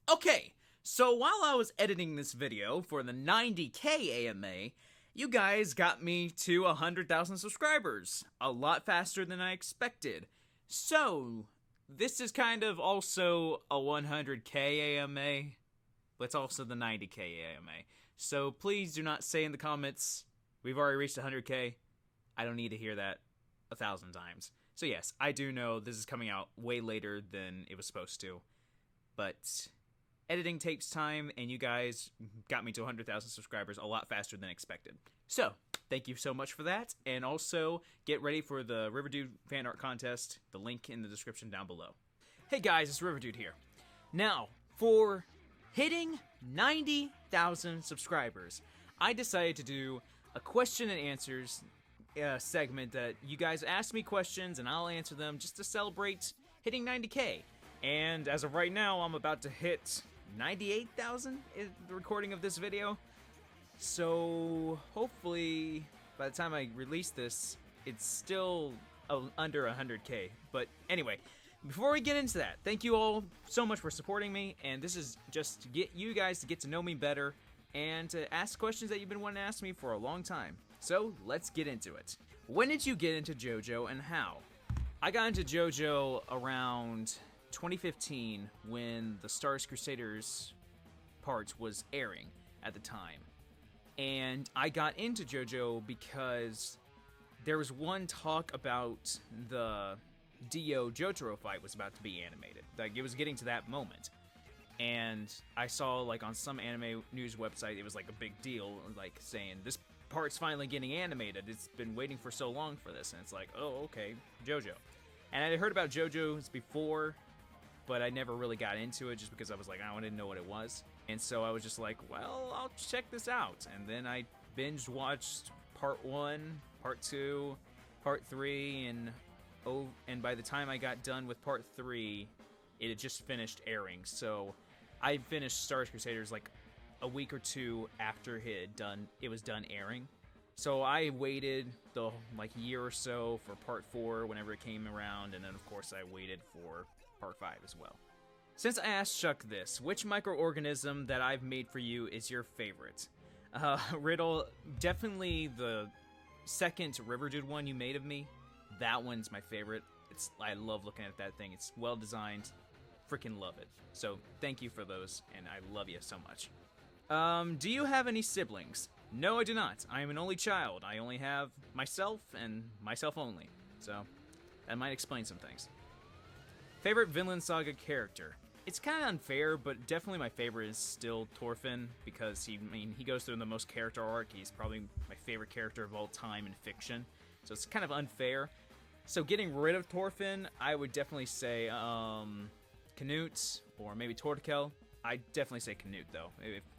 Okay, so while I was editing this video for the 90K AMA, you guys got me to 100,000 subscribers. A lot faster than I expected. So, this is kind of also a 100K AMA, but it's also the 90K AMA. So please do not say in the comments, we've already reached 100K. I don't need to hear that 1,000 times. So yes, I do know this is coming out way later than it was supposed to. But editing takes time, and you guys got me to 100,000 subscribers a lot faster than expected. So, thank you so much for that, and also get ready for the Riverdude fan art contest, the link in the description down below. Hey guys, it's Riverdude here. Now, for hitting 90,000 subscribers, I decided to do a question and answers segment that you guys ask me questions and I'll answer them just to celebrate hitting 90K. And as of right now, I'm about to hit 98,000 in the recording of this video. So hopefully by the time I release this, it's still under 100K. But anyway, before we get into that, thank you all so much for supporting me. And this is just to get you guys to get to know me better and to ask questions that you've been wanting to ask me for a long time. So let's get into it. When did you get into JoJo and how? I got into JoJo around 2015 when the Star Crusaders part was airing at the time. And I got into JoJo because there was one talk about the Dio Jotaro fight was about to be animated. Like, it was getting to that moment. And I saw, like, on some anime news website, it was like a big deal, like saying, this part's finally getting animated. It's been waiting for so long for this. And it's like, oh, okay, JoJo. And I had heard about JoJo's before, but I never really got into it just because I was like, I didn't know what it was. And so I was just like, well, I'll check this out. And then I binge watched part 1, part 2, part 3, and by the time I got done with part 3, it had just finished airing. So I finished Star Crusaders like a week or two after it was done airing. So I waited the year or so for part 4 whenever it came around, and then of course I waited for part 5 as well. Since I asked Chuck this, which microorganism that I've made for you is your favorite? Riddle, definitely the second Riverdude one you made of me. That one's my favorite. I love looking at that thing. It's well designed. Freaking love it. So thank you for those, and I love you so much. Do you have any siblings? No, I do not. I am an only child. I only have myself and myself only. So that might explain some things. Favorite Vinland Saga character? It's kind of unfair, but definitely my favorite is still Thorfinn, because he goes through the most character arc. He's probably my favorite character of all time in fiction. So it's kind of unfair. So getting rid of Thorfinn, I would definitely say Canute or maybe Tortikel. I definitely say Canute though.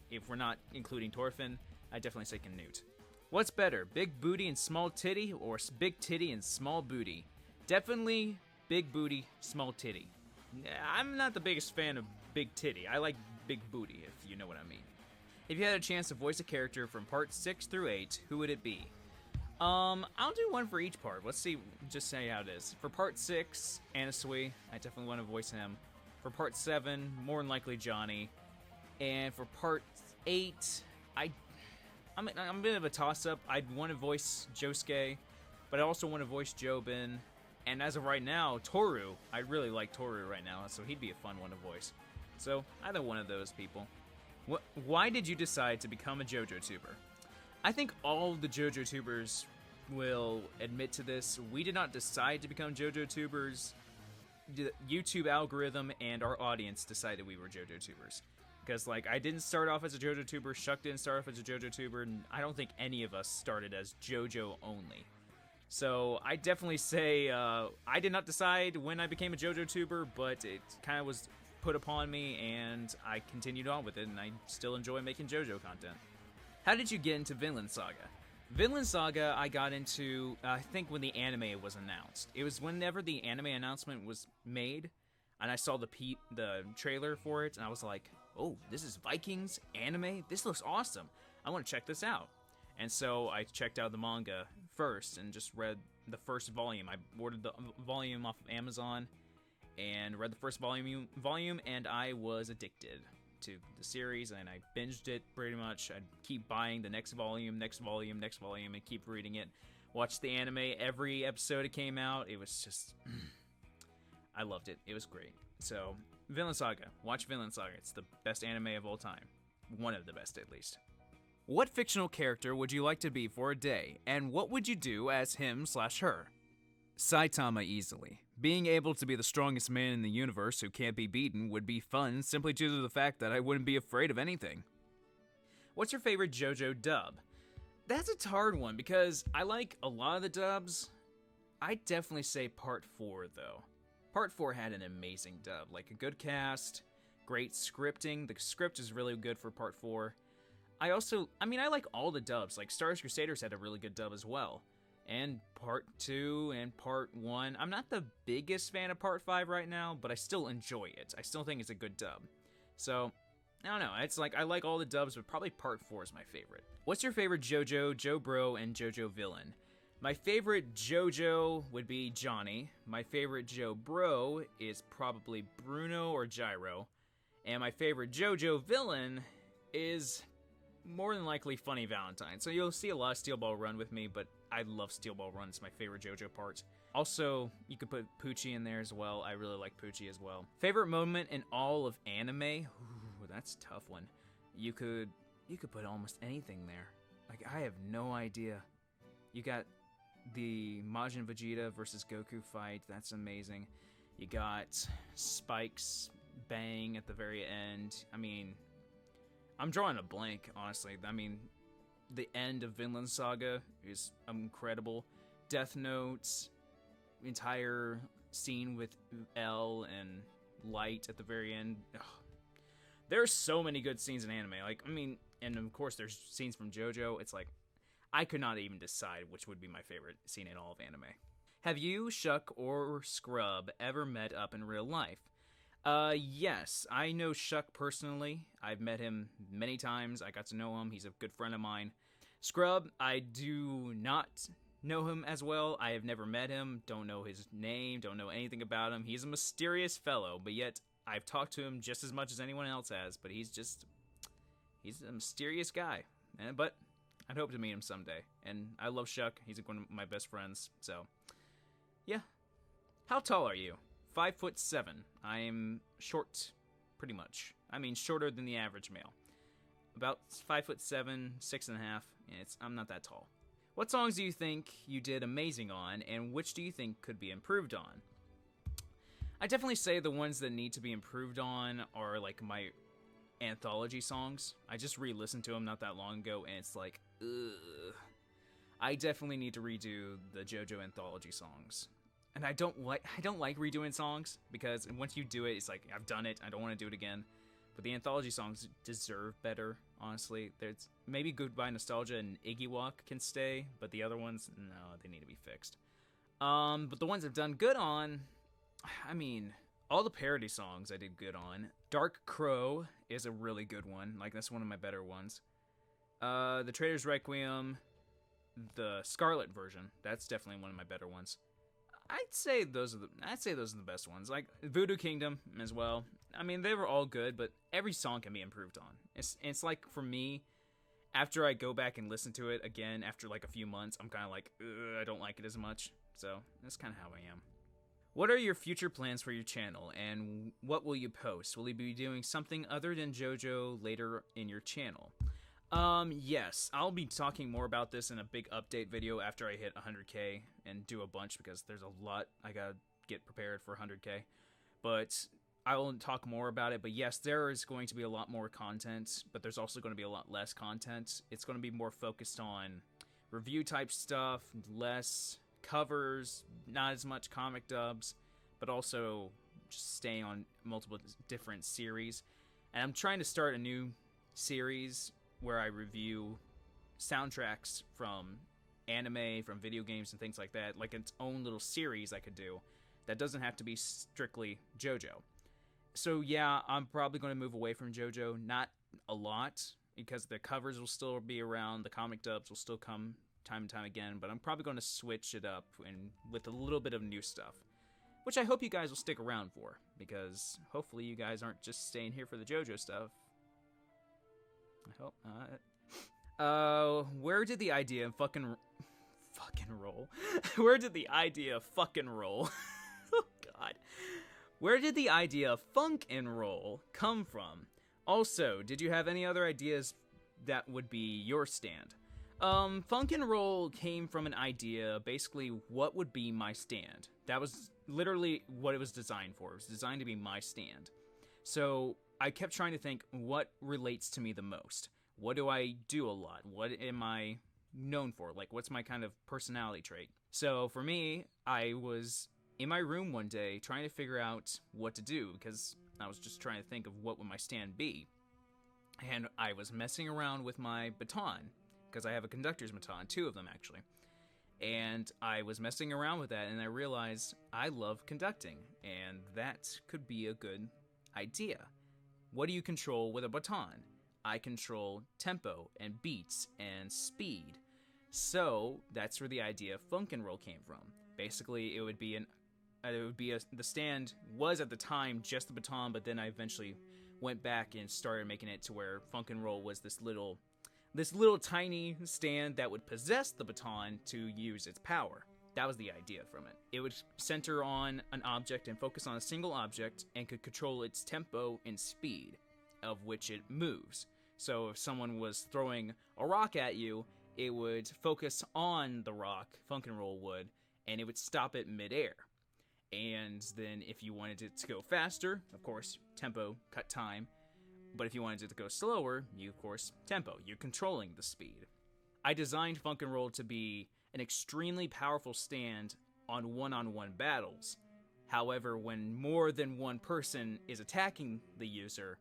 If we're not including Thorfinn, I definitely say Canute. What's better, big booty and small titty, or big titty and small booty? Definitely big booty, small titty. I'm not the biggest fan of big titty. I like big booty, if you know what I mean. If you had a chance to voice a character from part 6 through 8, who would it be? I'll do one for each part. Let's see, just say how it is. For part 6, Anasui, I definitely want to voice him. For part 7, more than likely Johnny. And for part 8, I'm a bit of a toss-up. I'd want to voice Josuke, but I also want to voice Jobin. And as of right now, Toru. I really like Toru right now, so he'd be a fun one to voice. So, either one of those people. Why did you decide to become a JoJo tuber? I think all the JoJo tubers will admit to this. We did not decide to become JoJo tubers. The YouTube algorithm and our audience decided we were JoJo tubers. Because, I didn't start off as a JoJo tuber, Shuck didn't start off as a JoJo tuber, and I don't think any of us started as JoJo only. So, I definitely say, I did not decide when I became a JoJo tuber, but it kind of was put upon me, and I continued on with it, and I still enjoy making JoJo content. How did you get into Vinland Saga? Vinland Saga I got into, I think, when the anime was announced. It was whenever the anime announcement was made, and I saw the trailer for it, and I was like, oh, this is Vikings anime? This looks awesome. I want to check this out. And so I checked out the manga first and just read the first volume. I ordered the volume off of Amazon and read the first volume, and I was addicted. to the series, and I binged it pretty much. I'd keep buying the next volume, and keep reading it. Watched the anime every episode it came out. It was just... I loved it. It was great. So, Vinland Saga. Watch Vinland Saga. It's the best anime of all time. One of the best, at least. What fictional character would you like to be for a day, and what would you do as him/her? Saitama easily. Being able to be the strongest man in the universe who can't be beaten would be fun simply due to the fact that I wouldn't be afraid of anything. What's your favorite JoJo dub? That's a hard one because I like a lot of the dubs. I'd definitely say Part 4 though. Part 4 had an amazing dub, like a good cast, great scripting. The script is really good for Part 4. I like all the dubs. Like Star Wars Crusaders had a really good dub as well. And Part 2 and Part 1. I'm not the biggest fan of Part 5 right now, but I still enjoy it. I still think it's a good dub. So, I don't know. It's like I like all the dubs, but probably Part 4 is my favorite. What's your favorite JoJo, JoBro, and JoJo villain? My favorite JoJo would be Johnny. My favorite JoBro is probably Bruno or Gyro. And my favorite JoJo villain is more than likely Funny Valentine. So you'll see a lot of Steel Ball Run with me, but I love Steel Ball Run. It's my favorite JoJo part. Also, you could put Poochie in there as well. I really like Poochie as well. Favorite moment in all of anime? Ooh, that's a tough one. You could put almost anything there. Like, I have no idea. You got the Majin Vegeta versus Goku fight. That's amazing. You got Spike's bang at the very end. I mean, I'm drawing a blank, honestly. I mean, the end of Vinland Saga is incredible. Death Note's entire scene with L and Light at the very end. Ugh. There's so many good scenes in anime. Like, I mean, and of course there's scenes from JoJo. It's like, I could not even decide which would be my favorite scene in all of anime. Have you, Shuck, or Scrub ever met up in real life? Yes, I know Shuck personally. I've met him many times. I got to know him. He's a good friend of mine. Scrub, I do not know him as well. I have never met him. Don't know his name. Don't know anything about him. He's a mysterious fellow, but yet I've talked to him just as much as anyone else has, but he's a mysterious guy. But I'd hope to meet him someday. And I love Shuck. He's one of my best friends, so yeah. How tall are you? 5'7". I'm short, pretty much. I mean, shorter than the average male. About 5'7", 6.5. I'm not that tall. What songs do you think you did amazing on, and which do you think could be improved on? I definitely say the ones that need to be improved on are like my anthology songs. I just re-listened to them not that long ago, and it's like, ugh. I definitely need to redo the JoJo anthology songs. And I don't like redoing songs, because once you do it, it's like, I've done it, I don't want to do it again. But the anthology songs deserve better, honestly. There's maybe Goodbye Nostalgia and Iggy Walk can stay, but the other ones, no, they need to be fixed. But the ones I've done good on, I mean, all the parody songs I did good on. Dark Crow is a really good one. Like, that's one of my better ones. The Trader's Requiem, the Scarlet version, that's definitely one of my better ones. I'd say those are the best ones. Like Voodoo Kingdom as well. I mean, they were all good, but every song can be improved on. It's like, for me, after I go back and listen to it again after like a few months, I'm kind of like, I don't like it as much. So that's kind of how I am. What are your future plans for your channel, and what will you post? Will you be doing something other than JoJo later in your channel? Yes, I'll be talking more about this in a big update video after I hit 100k and do a bunch, because there's a lot I gotta get prepared for 100k. But I will talk more about it. But yes, there is going to be a lot more content, but there's also going to be a lot less content. It's going to be more focused on review type stuff, less covers, not as much comic dubs, but also just staying on multiple different series. And I'm trying to start a new series where I review soundtracks from anime, from video games, and things like that, like its own little series I could do that doesn't have to be strictly JoJo. So yeah, I'm probably going to move away from JoJo, not a lot, because the covers will still be around, the comic dubs will still come time and time again, but I'm probably going to switch it up and with a little bit of new stuff, which I hope you guys will stick around for, because hopefully you guys aren't just staying here for the JoJo stuff. I hope where did the idea of fucking roll? Where did the idea of fucking roll? Oh god. Where did the idea of funk and roll come from? Also, did you have any other ideas that would be your stand? Funk and roll came from an idea, basically what would be my stand. That was literally what it was designed for. It was designed to be my stand. So I kept trying to think, what relates to me the most? What do I do a lot? What am I known for? Like, what's my kind of personality trait? So for me, I was in my room one day trying to figure out what to do because I was just trying to think of what would my stand be. And I was messing around with my baton because I have a conductor's baton, 2 of them actually. And I was messing around with that and I realized I love conducting and that could be a good idea. What do you control with a baton? I control tempo and beats and speed. So that's where the idea of funk and roll came from. Basically, it would be the stand was at the time just the baton, but then I eventually went back and started making it to where funk and roll was this little tiny stand that would possess the baton to use its power. That was the idea from it. It would center on an object and focus on a single object and could control its tempo and speed of which it moves. So if someone was throwing a rock at you, it would focus on the rock, funk and roll would, and it would stop it midair. And then if you wanted it to go faster, of course, tempo, cut time. But if you wanted it to go slower, you, of course, tempo. You're controlling the speed. I designed funk and roll to be an extremely powerful stand on one-on-one battles. However, when more than one person is attacking the user,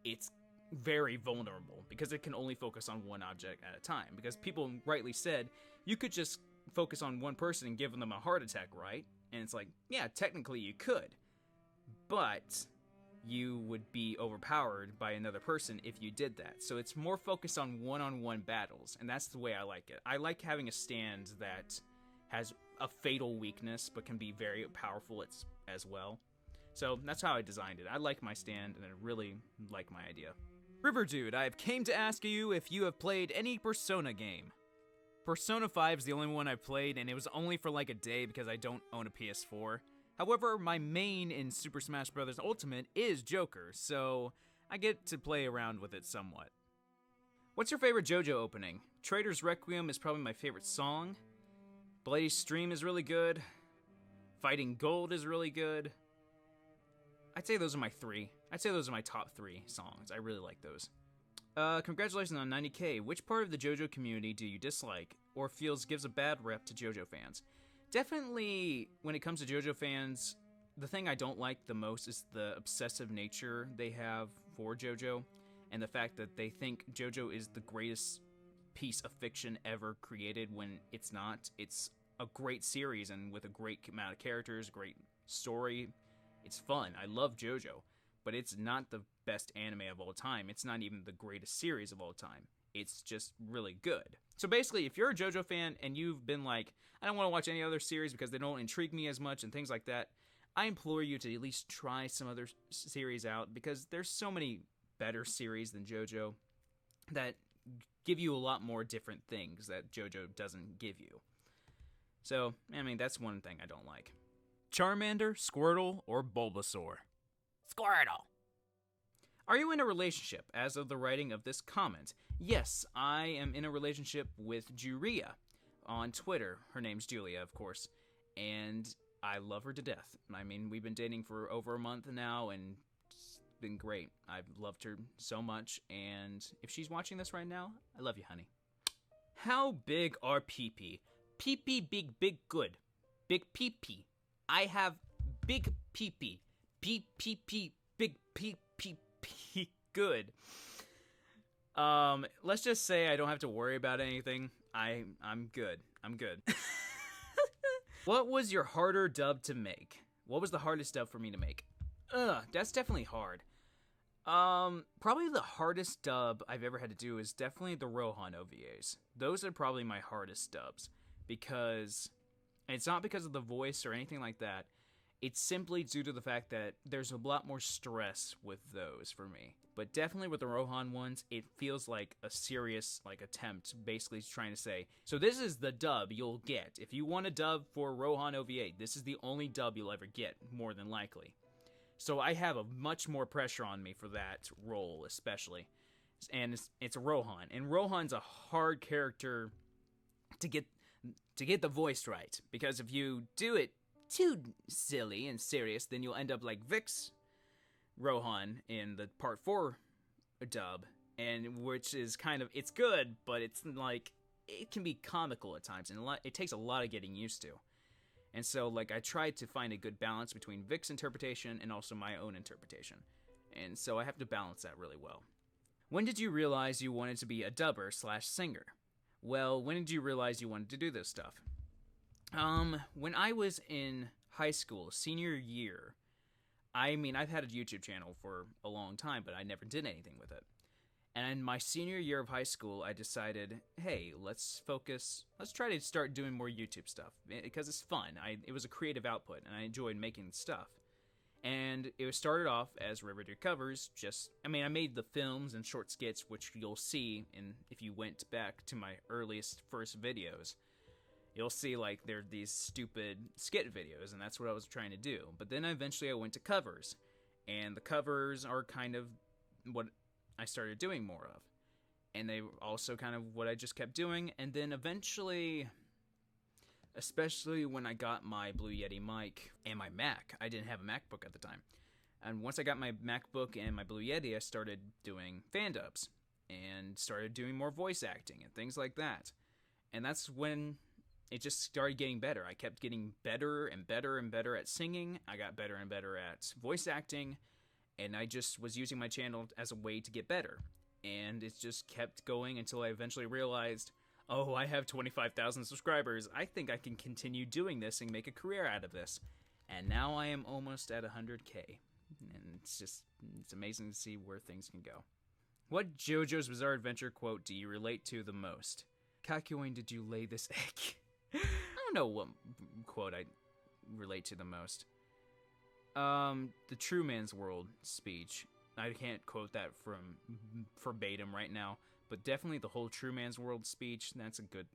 it's very vulnerable because it can only focus on one object at a time. Because people rightly said, you could just focus on one person and give them a heart attack, right? And it's like, yeah, technically you could. But you would be overpowered by another person if you did that. So it's more focused on one-on-one battles, and that's the way I like it. I like having a stand that has a fatal weakness, but can be very powerful as well. So that's how I designed it. I like my stand, and I really like my idea. Riverdude, I came to ask you if you have played any Persona game. Persona 5 is the only one I've played, and it was only for like a day because I don't own a PS4. However, my main in Super Smash Bros. Ultimate is Joker, so I get to play around with it somewhat. What's your favorite JoJo opening? Trader's Requiem is probably my favorite song. Blaise's Stream is really good. Fighting Gold is really good. I'd say those are my 3. I'd say those are my top 3 songs. I really like those. Congratulations on 90K. Which part of the JoJo community do you dislike or feels gives a bad rep to JoJo fans? Definitely, when it comes to JoJo fans, the thing I don't like the most is the obsessive nature they have for JoJo, and the fact that they think JoJo is the greatest piece of fiction ever created when it's not. It's a great series, and with a great amount of characters, great story. It's fun. I love JoJo, but it's not the best anime of all time. It's not even the greatest series of all time. It's just really good. So basically, if you're a JoJo fan and you've been like, I don't want to watch any other series because they don't intrigue me as much and things like that, I implore you to at least try some other series out because there's so many better series than JoJo that give you a lot more different things that JoJo doesn't give you. So, I mean, that's one thing I don't like. Charmander, Squirtle, or Bulbasaur? Squirtle. Are you in a relationship as of the writing of this comment? Yes, I am in a relationship with Julia on Twitter. Her name's Julia, of course, and I love her to death. I mean, we've been dating for over a month now, and it's been great. I've loved her so much, and if she's watching this right now, I love you, honey. How big are pee-pee? Pee-pee big good. Big pee-pee. I have big pee-pee. Pee-pee-pee big pee-pee good. Let's just say I don't have to worry about anything. I'm good. I'm good. What was your harder dub to make? What was the hardest dub for me to make? That's definitely hard. Probably the hardest dub I've ever had to do is definitely the Rohan OVAs. Those are probably my hardest dubs because, and it's not because of the voice or anything like that. It's simply due to the fact that there's a lot more stress with those for me. But definitely with the Rohan ones, it feels like a serious attempt, basically trying to say, so this is the dub you'll get. If you want a dub for Rohan OVA, this is the only dub you'll ever get, more than likely. So I have a much more pressure on me for that role, especially. And it's a Rohan. And Rohan's a hard character to get the voice right. Because if you do it too silly and serious, then you'll end up like Vic's Rohan in the Part 4 dub, and which is kind of, it's good, but it's like, it can be comical at times, and it takes a lot of getting used to. And so, like, I tried to find a good balance between Vic's interpretation and also my own interpretation. And so I have to balance that really well. When did you realize you wanted to be a dubber/singer? Well, when did you realize you wanted to do this stuff? When I was in high school, senior year, I mean, I've had a YouTube channel for a long time, but I never did anything with it. And in my senior year of high school, I decided, hey, let's try to start doing more YouTube stuff, because it's fun. It was a creative output, and I enjoyed making stuff. And it was started off as riverdude-covers, I made the films and short skits, which you'll see if you went back to my first videos. You'll see, like, they're these stupid skit videos, and that's what I was trying to do. But then eventually I went to covers, and the covers are kind of what I started doing more of. And they were also kind of what I just kept doing, and then eventually, especially when I got my Blue Yeti mic and my Mac, I didn't have a MacBook at the time. And once I got my MacBook and my Blue Yeti, I started doing fan dubs, and started doing more voice acting and things like that. And that's when it just started getting better. I kept getting better and better and better at singing. I got better and better at voice acting. And I just was using my channel as a way to get better. And it just kept going until I eventually realized, oh, I have 25,000 subscribers. I think I can continue doing this and make a career out of this. And now I am almost at 100K. And it's amazing to see where things can go. What JoJo's Bizarre Adventure quote do you relate to the most? Kakyoin, did you lay this egg? I don't know what quote I relate to the most. The True Man's World speech. I can't quote that from verbatim right now, but definitely the whole True Man's World speech, that's a good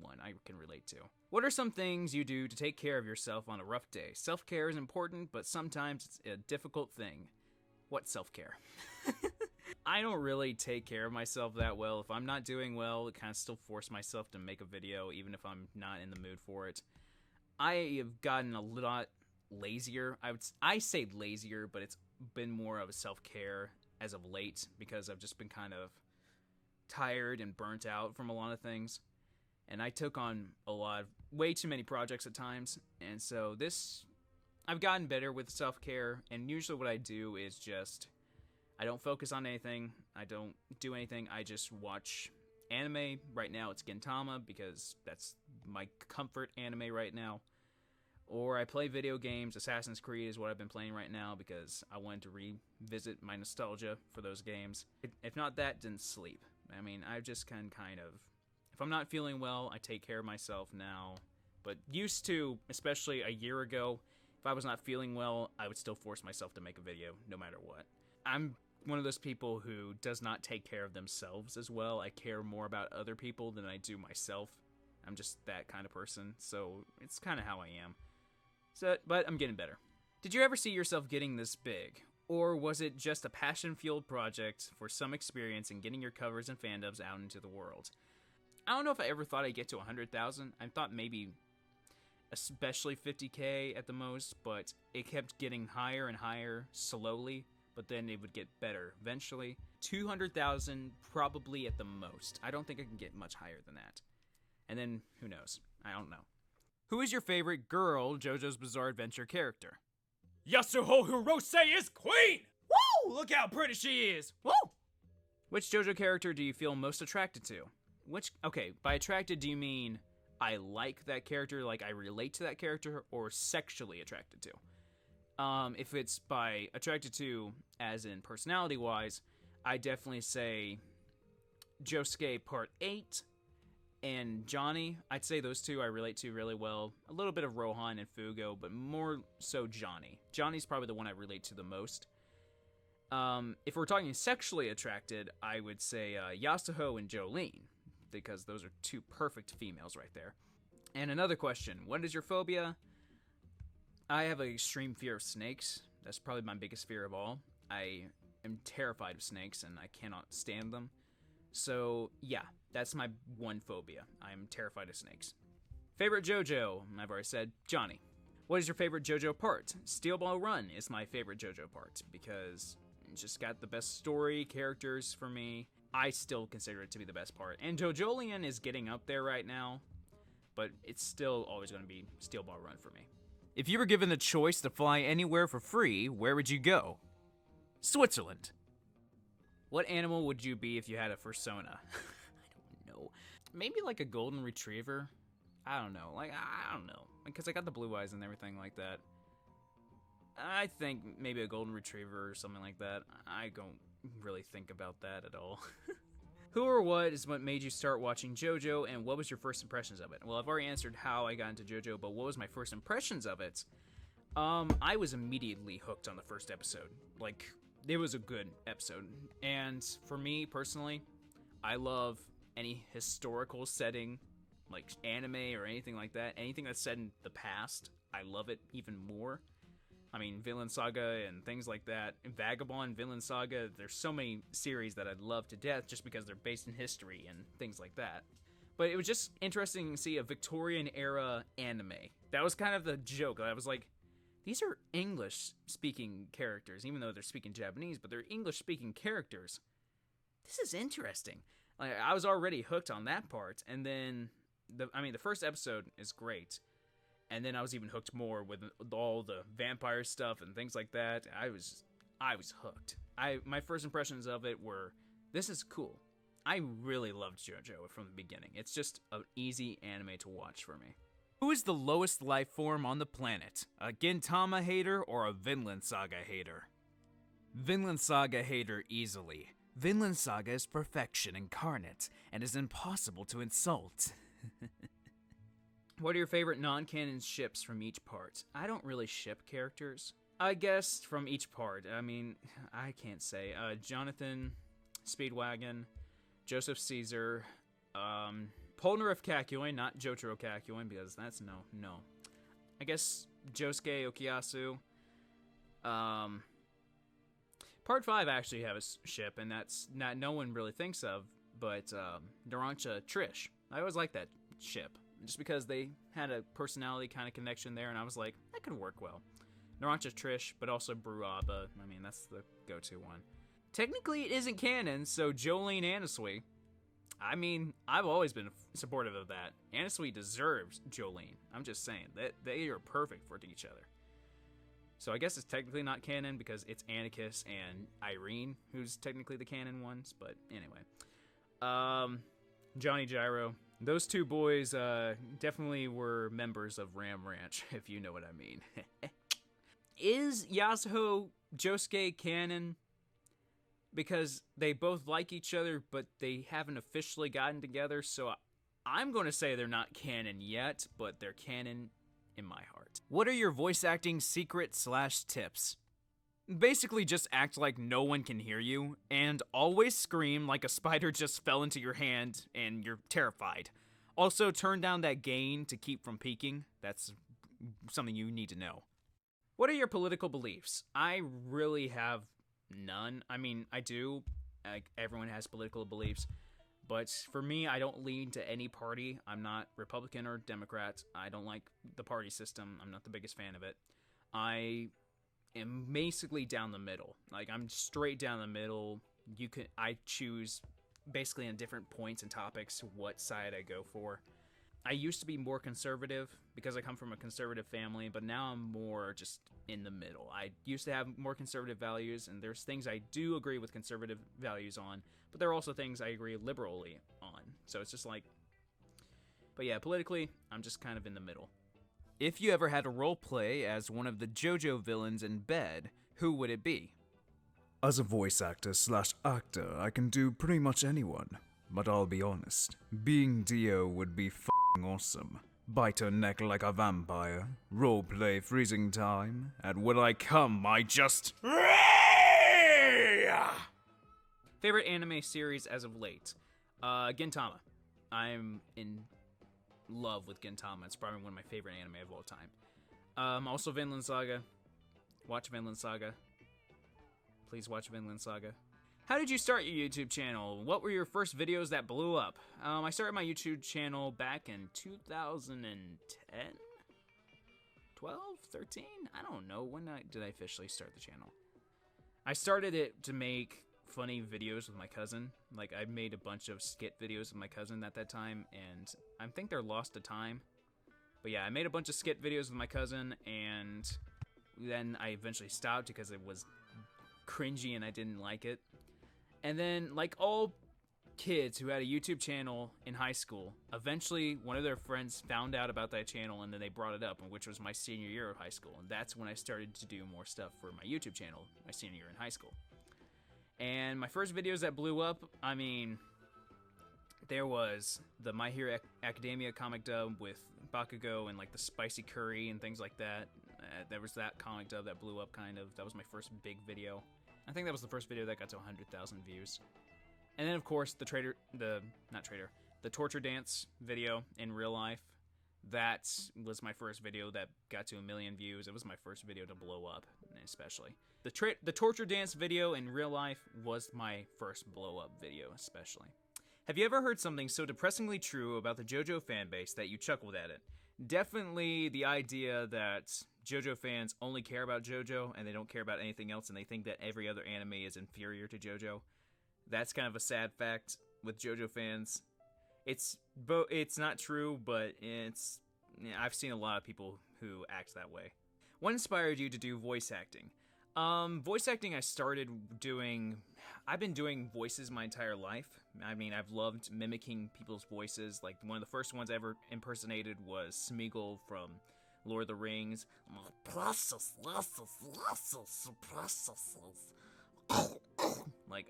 one I can relate to. What are some things you do to take care of yourself on a rough day? Self-care is important, but sometimes it's a difficult thing. What self-care? I don't really take care of myself that well. If I'm not doing well, I kind of still force myself to make a video, even if I'm not in the mood for it. I have gotten a lot lazier. I say lazier, but it's been more of a self-care as of late, because I've just been kind of tired and burnt out from a lot of things. And I took on way too many projects at times. And so I've gotten better with self-care, and usually what I do is I don't focus on anything. I don't do anything. I just watch anime. Right now it's Gintama, because that's my comfort anime right now. Or I play video games. Assassin's Creed is what I've been playing right now, because I wanted to revisit my nostalgia for those games. If not that, then sleep. I mean, I just kind of... If I'm not feeling well, I take care of myself now. But used to, especially a year ago, if I was not feeling well, I would still force myself to make a video, no matter what. I'm one of those people who does not take care of themselves as well. I care more about other people than I do myself. I'm just that kind of person, so it's kind of how I am. But I'm getting better. Did you ever see yourself getting this big? Or was it just a passion-fueled project for some experience in getting your covers and fandubs out into the world? I don't know if I ever thought I'd get to 100,000. I thought maybe especially 50K at the most, but it kept getting higher and higher slowly, but then it would get better eventually. 200,000 probably at the most. I don't think I can get much higher than that. And then, who knows? I don't know. Who is your favorite girl JoJo's Bizarre Adventure character? Yasuho Hirose is queen! Woo! Look how pretty she is! Woo! Which JoJo character do you feel most attracted to? Okay, by attracted, do you mean I like that character, like I relate to that character, or sexually attracted to? If it's by attracted to, as in personality-wise, I definitely say Josuke Part 8, and Johnny. I'd say those two I relate to really well. A little bit of Rohan and Fugo, but more so Johnny. Johnny's probably the one I relate to the most. If we're talking sexually attracted, I would say Yasuho and Jolene, because those are two perfect females right there. And another question, what is your phobia? I have an extreme fear of snakes. That's probably my biggest fear of all. I am terrified of snakes, and I cannot stand them. So, yeah, that's my one phobia. I'm terrified of snakes. Favorite JoJo? I've already said Johnny. What is your favorite JoJo part? Steel Ball Run is my favorite JoJo part, because it's just got the best story, characters for me. I still consider it to be the best part. And JoJolion is getting up there right now, but it's still always going to be Steel Ball Run for me. If you were given the choice to fly anywhere for free, where would you go? Switzerland. What animal would you be if you had a fursona? I don't know. Maybe like a golden retriever? I don't know. I don't know. Because I got the blue eyes and everything like that. I think maybe a golden retriever or something like that. I don't really think about that at all. Who or what is what made you start watching JoJo, and what was your first impressions of it? Well, I've already answered how I got into JoJo, but what was my first impressions of it? I was immediately hooked on the first episode. It was a good episode. And for me, personally, I love any historical setting, like anime or anything like that. Anything that's set in the past, I love it even more. I mean, Vinland Saga and things like that. Vagabond, Vinland Saga, there's so many series that I love to death just because they're based in history and things like that. But it was just interesting to see a Victorian-era anime. That was kind of the joke. I was like, these are English-speaking characters, even though they're speaking Japanese, but they're English-speaking characters. This is interesting. I was already hooked on that part, and then, the first episode is great. And then I was even hooked more with all the vampire stuff and things like that. I was hooked. My first impressions of it were, this is cool. I really loved JoJo from the beginning. It's just an easy anime to watch for me. Who is the lowest life form on the planet? A Gintama hater or a Vinland Saga hater? Vinland Saga hater easily. Vinland Saga is perfection incarnate and is impossible to insult. What are your favorite non-canon ships from each part? I don't really ship characters. I guess from each part. I mean, I can't say. Jonathan Speedwagon, Joseph Caesar, Polnareff Kakyoin, not Jotaro Kakyoin, because that's no. I guess Josuke Okuyasu. Part 5 actually have a ship, and that's not no one really thinks of, but Narancia Trish. I always liked that ship. Just because they had a personality kind of connection there, and I was like, that could work well. Narancia Trish, but also Bruaba. I mean, that's the go-to one. Technically, it isn't canon, so Jolene Anasui. I mean, I've always been supportive of that. Anasui deserves Jolene. I'm just saying, that they are perfect for each other. So I guess it's technically not canon because it's Anarchus and Irene who's technically the canon ones, but anyway. Johnny Gyro. Those two boys definitely were members of Ram Ranch, if you know what I mean. Is Yasuho Josuke canon? Because they both like each other, but they haven't officially gotten together, so I'm going to say they're not canon yet, but they're canon in my heart. What are your voice acting secret/tips? Basically just act like no one can hear you, and always scream like a spider just fell into your hand and you're terrified. Also, turn down that gain to keep from peaking. That's something you need to know. What are your political beliefs? I really have none. I mean, I do. Everyone has political beliefs. But for me, I don't lean to any party. I'm not Republican or Democrat. I don't like the party system. I'm not the biggest fan of it. I am basically down the middle. I'm straight down the middle. I choose basically on different points and topics what side I go for. I used to be more conservative because I come from a conservative family, but now I'm more just in the middle. I used to have more conservative values, and there's things I do agree with conservative values on, but there are also things I agree liberally on. So it's just but yeah, politically, I'm just kind of in the middle. If you ever had a role play as one of the JoJo villains in bed, who would it be? As a voice actor/actor, I can do pretty much anyone. but I'll be honest, being Dio would be f***ing awesome. Bite her neck like a vampire, roleplay freezing time, and when I come, I just... Favorite anime series as of late? Gintama. I'm in love with Gintama. It's probably one of my favorite anime of all time. Also Vinland Saga. Watch Vinland Saga. Please watch Vinland Saga. How did you start your YouTube channel? What were your first videos that blew up? I started my YouTube channel back in 2010? 12? 13? I don't know. When did I officially start the channel? I started it to make funny videos with my cousin. Like, I made a bunch of skit videos with my cousin at that time, and I think they're lost to time. But yeah, I made a bunch of skit videos with my cousin, and then I eventually stopped because it was cringy and I didn't like it. And then, like all kids who had a YouTube channel in high school, eventually one of their friends found out about that channel, and then they brought it up, which was my senior year of high school. And that's when I started to do more stuff for my YouTube channel, my senior year in high school. And my first videos that blew up, I mean, there was the My Hero Academia comic dub with Bakugo and like the spicy curry and things like that. There was that comic dub that blew up kind of. That was my first big video. I think that was the first video that got to 100,000 views. And then of course the torture dance video in real life. That was my first video that got to 1 million views. It was my first video to blow up, especially. The torture dance video in real life was my first blow up video, especially. Have you ever heard something so depressingly true about the JoJo fanbase that you chuckled at it? Definitely the idea that JoJo fans only care about JoJo and they don't care about anything else, and they think that every other anime is inferior to JoJo. That's kind of a sad fact with JoJo fans. It's not true, but I've seen a lot of people who act that way. What inspired you to do voice acting? Voice acting I started doing... I've been doing voices my entire life. I mean, I've loved mimicking people's voices. Like, one of the first ones I ever impersonated was Smeagol from Lord of the Rings. Like,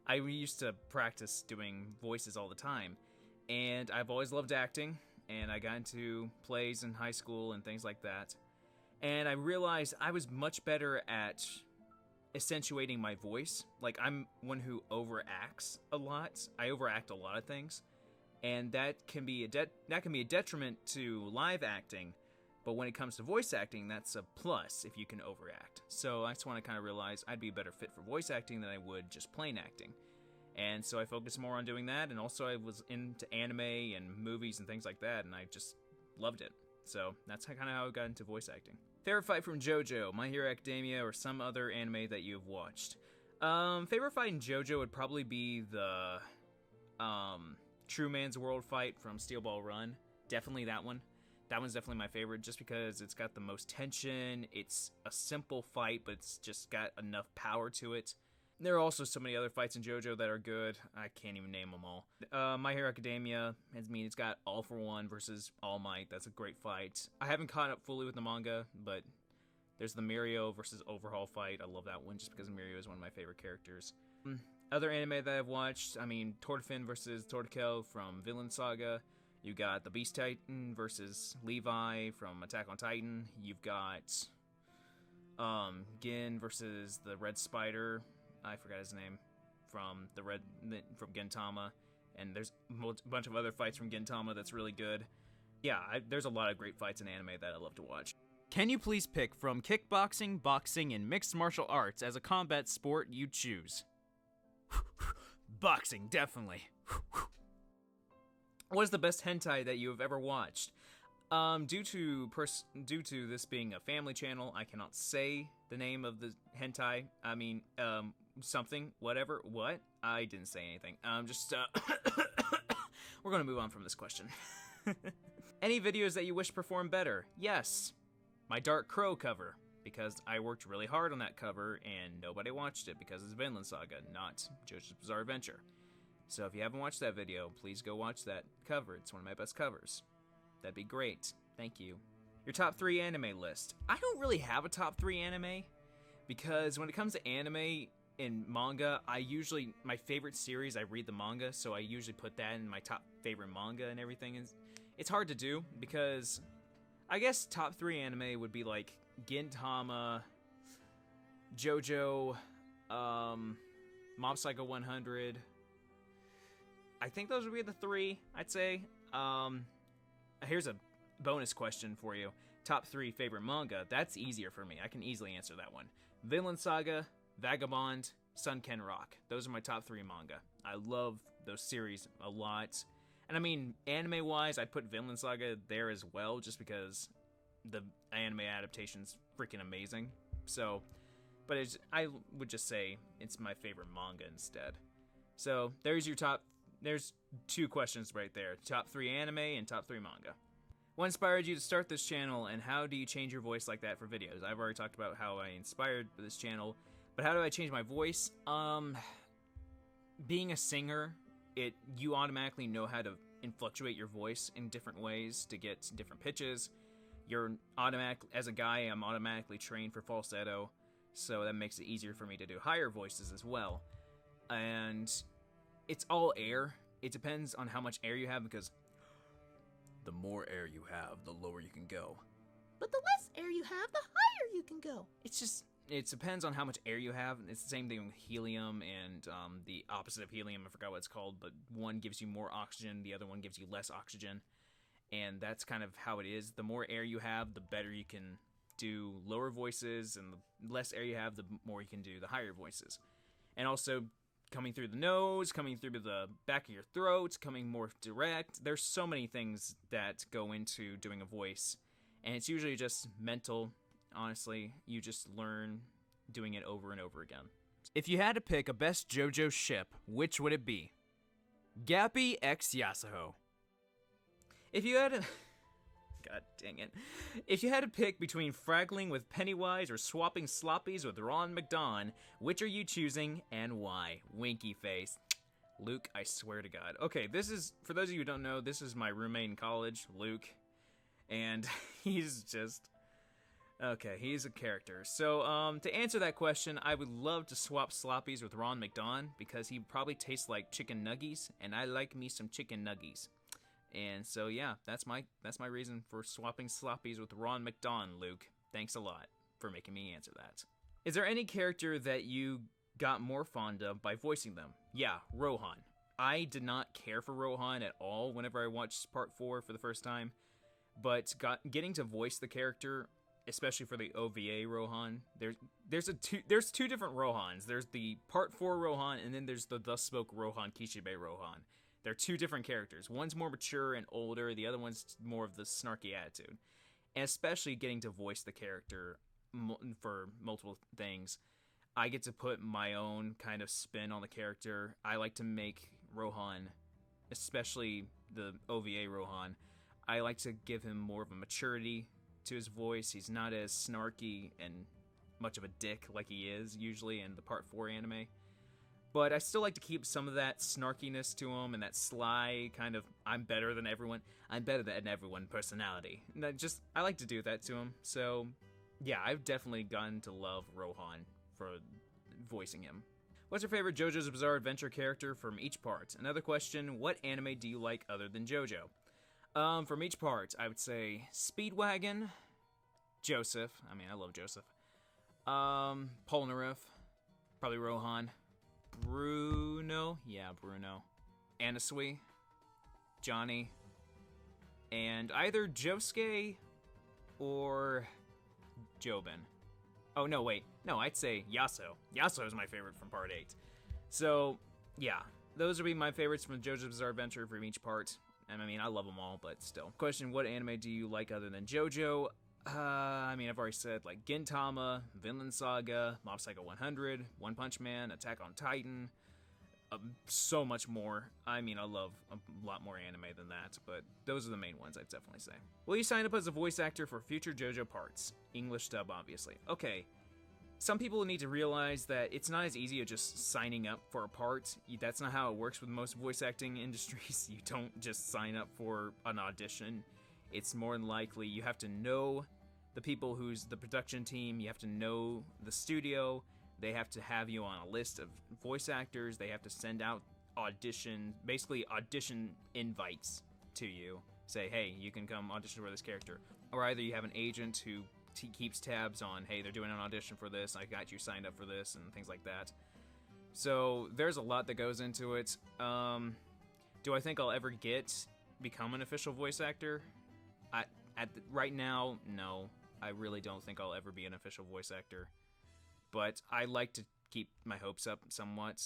I used to practice doing voices all the time. And I've always loved acting, and I got into plays in high school and things like that. And I realized I was much better at accentuating my voice. Like, I'm one who overacts a lot. I overact a lot of things, and that can be a detriment to live acting. But when it comes to voice acting, that's a plus if you can overact. So that's when I kind of realized I'd be a better fit for voice acting than I would just plain acting. And so I focused more on doing that, and also I was into anime and movies and things like that, and I just loved it. So that's kind of how I got into voice acting. Favorite fight from JoJo, My Hero Academia, or some other anime that you've watched? Favorite fight in JoJo would probably be the True Man's World fight from Steel Ball Run. Definitely that one. That one's definitely my favorite just because it's got the most tension. It's a simple fight, but it's just got enough power to it. There are also so many other fights in JoJo that are good. I can't even name them all. My Hero Academia, it's got All for One versus All Might. That's a great fight. I haven't caught up fully with the manga, but there's the Mirio versus Overhaul fight. I love that one just because Mirio is one of my favorite characters. Other anime that I've watched, Tortofin versus Tortikel from Vinland Saga. You got the Beast Titan versus Levi from Attack on Titan. You've got Gin versus the Red Spider. I forgot his name, from Gintama, and there's a bunch of other fights from Gintama that's really good. Yeah, there's a lot of great fights in anime that I love to watch. Can you please pick from kickboxing, boxing, and mixed martial arts as a combat sport you choose? Boxing, definitely. What is the best hentai that you have ever watched? Due to this being a family channel, I cannot say the name of the hentai. Something, whatever, what? I didn't say anything. We're gonna move on from this question. Any videos that you wish performed better? Yes. My Dark Crow cover, because I worked really hard on that cover and nobody watched it because it's Vinland Saga, not JoJo's Bizarre Adventure. So if you haven't watched that video, please go watch that cover. It's one of my best covers. That'd be great. Thank you. Your top 3 anime list. I don't really have a top 3 anime, because when it comes to anime, in manga, my favorite series, I read the manga, so I usually put that in my top favorite manga and everything. It's hard to do because I guess top 3 anime would be like Gintama, JoJo, Mob Psycho 100. I think those would be the 3, I'd say. Here's a bonus question for you. Top 3 favorite manga. That's easier for me. I can easily answer that one. Vinland Saga, Vagabond, Sunken Rock. Those are my top 3 manga. I love those series a lot. And I mean, anime-wise, I'd put Vinland Saga there as well, just because the anime adaptation's freaking amazing. So, but I would just say it's my favorite manga instead. So, there's 2 questions right there. Top 3 anime and top 3 manga. What inspired you to start this channel, and how do you change your voice like that for videos? I've already talked about how I inspired this channel, but how do I change my voice? Being a singer, you automatically know how to fluctuate your voice in different ways to get different pitches. As a guy, I'm automatically trained for falsetto, so that makes it easier for me to do higher voices as well. And it's all air. It depends on how much air you have, because the more air you have, the lower you can go. But the less air you have, the higher you can go. It depends on how much air you have. It's the same thing with helium and the opposite of helium. I forgot what it's called, but one gives you more oxygen, the other one gives you less oxygen. And that's kind of how it is. The more air you have, the better you can do lower voices, and the less air you have, the more you can do the higher voices. And also, coming through the nose, coming through the back of your throat, coming more direct. There's so many things that go into doing a voice, and it's usually just mental. Honestly, you just learn doing it over and over again. If you had to pick a best JoJo ship, which would it be? Gappy x Yasuo. If you had to... God dang it. If you had to pick between fraggling with Pennywise or swapping sloppies with Ron McDon, which are you choosing and why? Winky face. Luke, I swear to God. Okay, for those of you who don't know, this is my roommate in college, Luke. And he's just... Okay, he's a character. So, to answer that question, I would love to swap sloppies with Ron McDon, because he probably tastes like chicken nuggies, and I like me some chicken nuggies. And so, yeah, that's my reason for swapping sloppies with Ron McDon, Luke. Thanks a lot for making me answer that. Is there any character that you got more fond of by voicing them? Yeah, Rohan. I did not care for Rohan at all whenever I watched Part 4 for the first time, but getting to voice the character, especially for the OVA Rohan, there's 2 different Rohans. There's the Part 4 Rohan, and then there's the Thus Spoke Rohan, Kishibe Rohan. They're 2 different characters. One's more mature and older, the other one's more of the snarky attitude. And especially getting to voice the character for multiple things, I get to put my own kind of spin on the character. I like to make Rohan, especially the OVA Rohan, I like to give him more of a maturity to his voice. He's not as snarky and much of a dick like he is usually in the Part 4 anime. But I still like to keep some of that snarkiness to him and that sly kind of I'm better than everyone personality. And I like to do that to him. So yeah, I've definitely gotten to love Rohan for voicing him. What's your favorite JoJo's Bizarre Adventure character from each part? Another question, what anime do you like other than JoJo? From each part, I would say Speedwagon, Joseph. I mean, I love Joseph. Polnareff, probably Rohan. Bruno, yeah, Bruno. Anasui, Johnny, and either Josuke or Jobin. Oh, no, wait. No, I'd say Yasuo. Yasuo is my favorite from Part 8. So, yeah, those would be my favorites from JoJo's Bizarre Adventure from each part. And I mean, I love them all, but still. Question, what anime do you like other than JoJo? I mean, I've already said, like, Gintama, Vinland Saga, Mob Psycho 100, One Punch Man, Attack on Titan, so much more. I mean, I love a lot more anime than that, but those are the main ones I'd definitely say. Will you sign up as a voice actor for future JoJo parts? English dub, obviously. Okay, some people need to realize that it's not as easy as just signing up for a part. That's not how it works with most voice acting industries. You don't just sign up for an audition. It's more than likely you have to know the people who's the production team, you have to know the studio, They have to have you on a list of voice actors. They have to send out audition invites to you. Say, hey, you can come audition for this character. Or either you have an agent who keeps tabs on, hey, they're doing an audition for this, I got you signed up for this, and things like that. So there's a lot that goes into it. Do I think I'll ever become an official voice actor? Right now, no. I really don't think I'll ever be an official voice actor. But I like to keep my hopes up somewhat,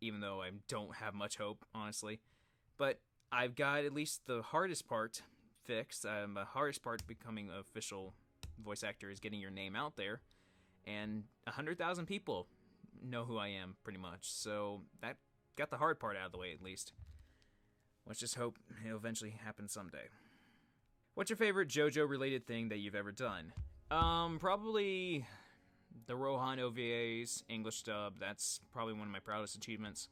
even though I don't have much hope, honestly. But I've got at least the hardest part fixed. The hardest part of becoming an official voice actor is getting your name out there. And 100,000 people know who I am, pretty much. So that got the hard part out of the way, at least. Let's just hope it'll eventually happen someday. What's your favorite JoJo-related thing that you've ever done? Probably the Rohan OVA's English dub. That's probably one of my proudest achievements.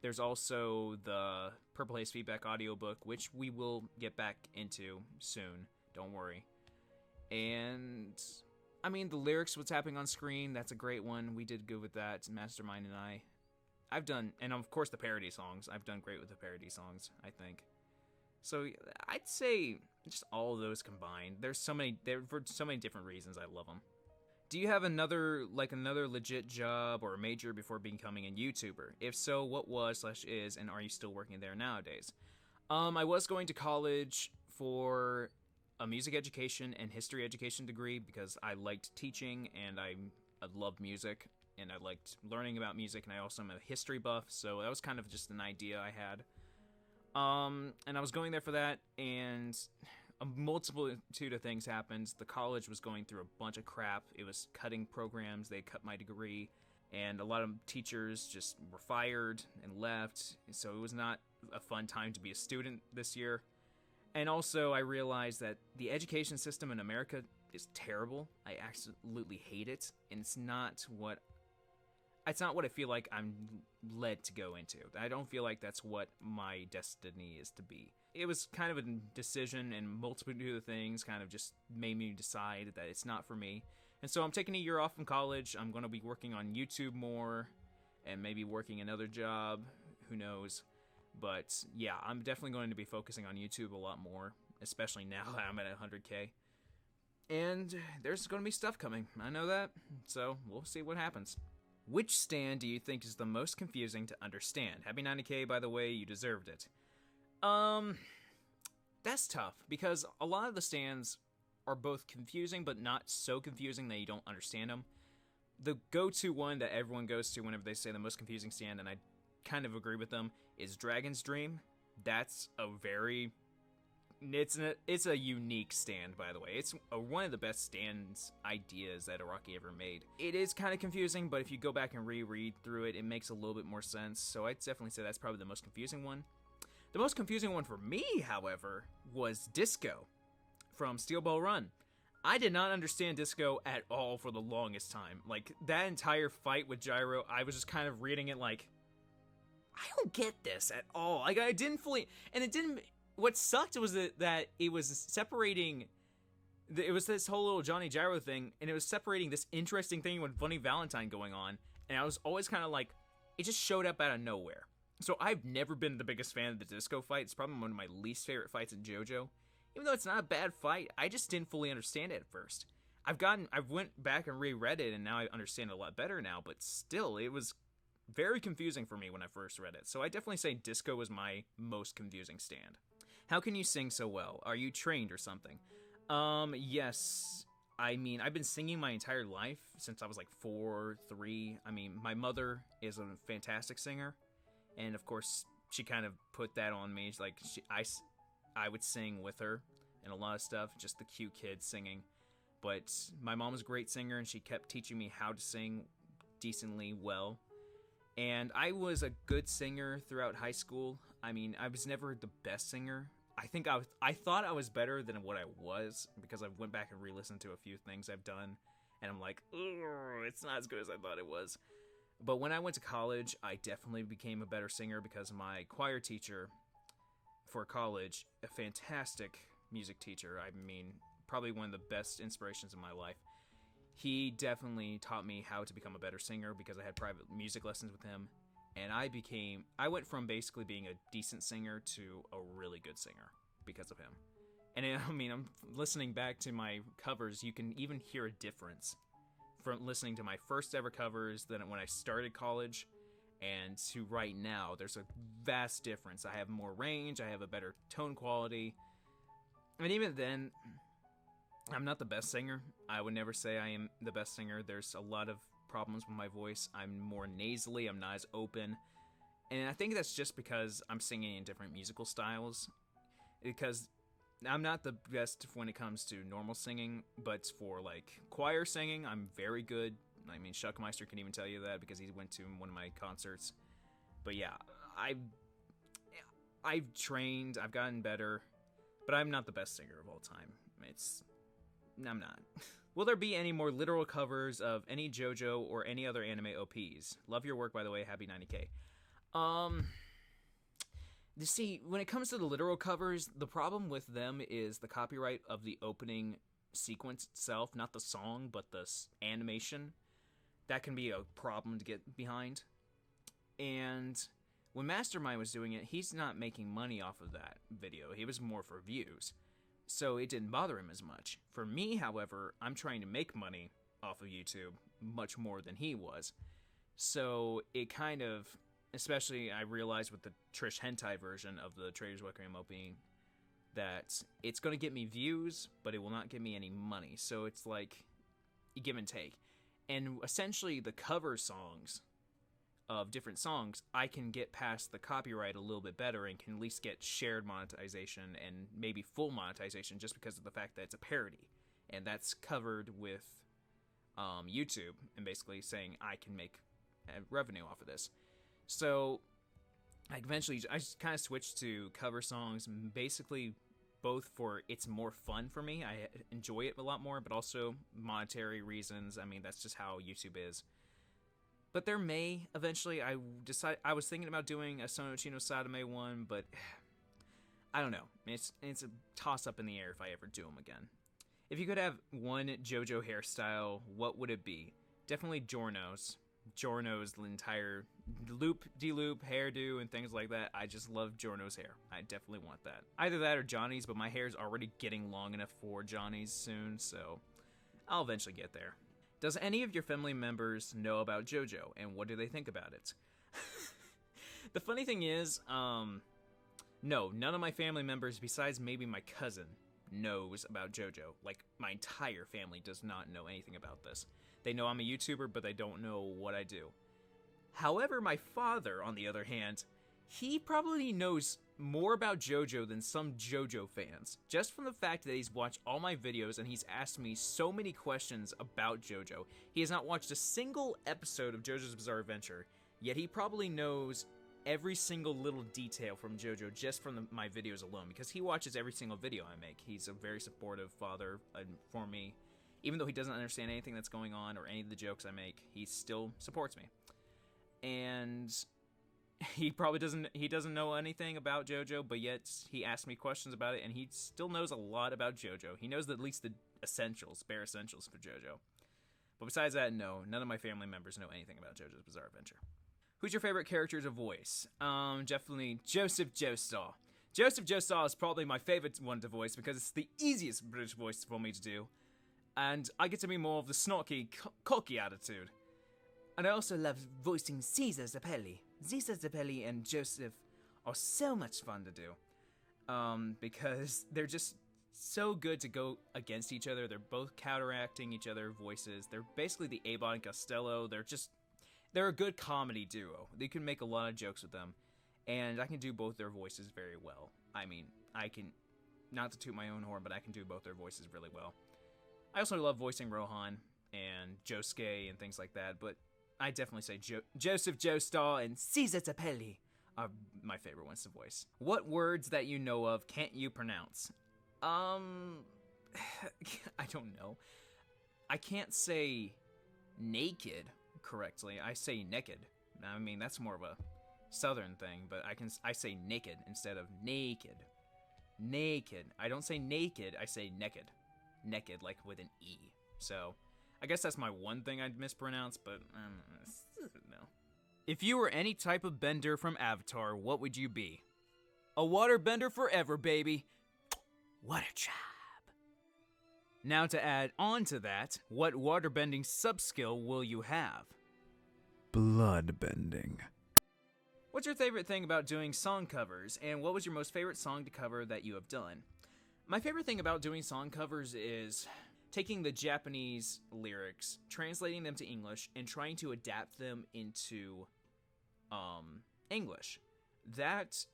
There's also the Purple Haze Feedback audiobook, which we will get back into soon. Don't worry. And, I mean, the lyrics, what's happening on screen, that's a great one. We did good with that, Mastermind and I. And of course the parody songs. I've done great with the parody songs, I think. So I'd say just all of those combined. For so many different reasons I love them. Do you have another legit job or a major before becoming a YouTuber? If so, what was/is, and are you still working there nowadays? I was going to college for a music education and history education degree because I liked teaching and I loved music and I liked learning about music, and I also am a history buff, so that was kind of just an idea I had. And I was going there for that, and a multitude of things happened. The college was going through a bunch of crap. It was cutting programs. They cut my degree, and a lot of teachers just were fired and left, so it was not a fun time to be a student this year. And also, I realized that the education system in America is terrible. I absolutely hate it, and it's not what I feel like I'm led to go into. I don't feel like that's what my destiny is to be. It was kind of a decision, and multitude of things kind of just made me decide that it's not for me. And so I'm taking a year off from college. I'm going to be working on YouTube more, and maybe working another job. Who knows? But yeah, I'm definitely going to be focusing on YouTube a lot more, especially now that I'm at 100K. And there's going to be stuff coming. I know that. So we'll see what happens. Which stand do you think is the most confusing to understand? Happy 90K, by the way, you deserved it. That's tough, because a lot of the stands are both confusing, but not so confusing that you don't understand them. The go-to one that everyone goes to whenever they say the most confusing stand, and I kind of agree with them, is Dragon's Dream. That's a very... It's a unique stand, by the way. It's one of the best stands ideas that Araki ever made. It is kind of confusing, but if you go back and reread through it, it makes a little bit more sense. So I'd definitely say that's probably the most confusing one. The most confusing one for me, however, was Disco from Steel Ball Run. I did not understand Disco at all for the longest time. Like, that entire fight with Gyro, I was just kind of reading it like, I don't get this at all. Like, I didn't fully... And it didn't... What sucked was that it was separating... It was this whole little Johnny Gyro thing, and it was separating this interesting thing with Bunny Valentine going on, and I was always kind of like... It just showed up out of nowhere. So I've never been the biggest fan of the Disco fight. It's probably one of my least favorite fights in JoJo. Even though it's not a bad fight, I just didn't fully understand it at first. I've went back and reread it, and now I understand it a lot better now, but still, it was very confusing for me when I first read it. So I definitely say Disco was my most confusing stand. How can you sing so well? Are you trained or something? Yes. I mean, I've been singing my entire life since I was like 4, 3. I mean, my mother is a fantastic singer, and of course, she kind of put that on me. It's like, I would sing with her and a lot of stuff, just the cute kid singing. But my mom was a great singer, and she kept teaching me how to sing decently well. And I was a good singer throughout high school. I mean, I was never the best singer. I thought I was better than what I was, because I went back and re-listened to a few things I've done, and I'm like, it's not as good as I thought it was. But when I went to college, I definitely became a better singer, because my choir teacher for college, a fantastic music teacher, I mean, probably one of the best inspirations in my life, he definitely taught me how to become a better singer because I had private music lessons with him. And I went from basically being a decent singer to a really good singer because of him. And I mean, I'm listening back to my covers, you can even hear a difference from listening to my first ever covers than when I started college and to right now. There's a vast difference. I have more range, I have a better tone quality. And even then, I'm not the best singer. I would never say I am the best singer. There's a lot of problems with my voice. I'm more nasally, I'm not as open. And I think that's just because I'm singing in different musical styles. Because I'm not the best when it comes to normal singing, but for like choir singing, I'm very good. I mean, Shuckmeister can even tell you that because he went to one of my concerts. But yeah, I've trained, I've gotten better, but I'm not the best singer of all time. I'm not. Will there be any more literal covers of any JoJo or any other anime OPs? Love your work, by the way. Happy 90K. You see, when it comes to the literal covers, the problem with them is the copyright of the opening sequence itself, not the song, but the animation. That can be a problem to get behind. And when Mastermind was doing it, he's not making money off of that video. He was more for views. So it didn't bother him as much. For me, however, I'm trying to make money off of YouTube much more than he was. So it kind of, especially I realized with the Trish Hentai version of the Trader's YamiRequiem opening, that it's going to get me views, but it will not get me any money. So it's like a give and take. And essentially the cover songs of different songs, I can get past the copyright a little bit better and can at least get shared monetization and maybe full monetization just because of the fact that it's a parody. And that's covered with YouTube and basically saying I can make revenue off of this. So I just kind of switched to cover songs, basically both for it's more fun for me. I enjoy it a lot more, but also monetary reasons. I mean, that's just how YouTube is. But there may, eventually, I was thinking about doing a Sonochino Sadame one, but I don't know. It's a toss-up in the air if I ever do them again. If you could have one JoJo hairstyle, what would it be? Definitely Giorno's. Giorno's entire loop-de-loop hairdo and things like that. I just love Giorno's hair. I definitely want that. Either that or Johnny's, but my hair's already getting long enough for Johnny's soon, so I'll eventually get there. Does any of your family members know about JoJo, and what do they think about it? The funny thing is, no, none of my family members, besides maybe my cousin, knows about JoJo. Like, my entire family does not know anything about this. They know I'm a YouTuber, but they don't know what I do. However, my father, on the other hand, he probably knows more about JoJo than some JoJo fans, just from the fact that he's watched all my videos and he's asked me so many questions about JoJo. He has not watched a single episode of JoJo's Bizarre Adventure, yet he probably knows every single little detail from JoJo just from my videos alone, because he watches every single video I make. He's a very supportive father for me. Even though he doesn't understand anything that's going on or any of the jokes I make, he still supports me. And he probably doesn't know anything about JoJo, but yet he asked me questions about it, and he still knows a lot about JoJo. He knows at least the essentials, bare essentials for JoJo. But besides that, no, none of my family members know anything about JoJo's Bizarre Adventure. Who's your favorite character to voice? Definitely Joseph Joestar. Joseph Joestar is probably my favorite one to voice because it's the easiest British voice for me to do. And I get to be more of the snarky, cocky attitude. And I also love voicing Caesar Zappelli. Caesar Zappelli and Joseph are so much fun to do. Because they're just so good to go against each other. They're both counteracting each other's voices. They're basically the Abbott and Costello. They're a good comedy duo. You can make a lot of jokes with them. And I can do both their voices very well. I mean, I can, not to toot my own horn, but I can do both their voices really well. I also love voicing Rohan and Josuke and things like that, but I definitely say Joseph Joestar and Caesar Zappelli are my favorite ones to voice. What words that you know of can't you pronounce? I don't know. I can't say naked correctly. I say naked. I mean, that's more of a southern thing, but I say naked instead of naked. Naked. I don't say naked, I say naked. Naked, like with an E. So, I guess that's my one thing I'd mispronounce, but no. If you were any type of bender from Avatar, what would you be? A water bender forever, baby. What a job. Now to add on to that, what waterbending sub-skill will you have? Bloodbending. What's your favorite thing about doing song covers, and what was your most favorite song to cover that you have done? My favorite thing about doing song covers is taking the Japanese lyrics, translating them to English, and trying to adapt them into English. That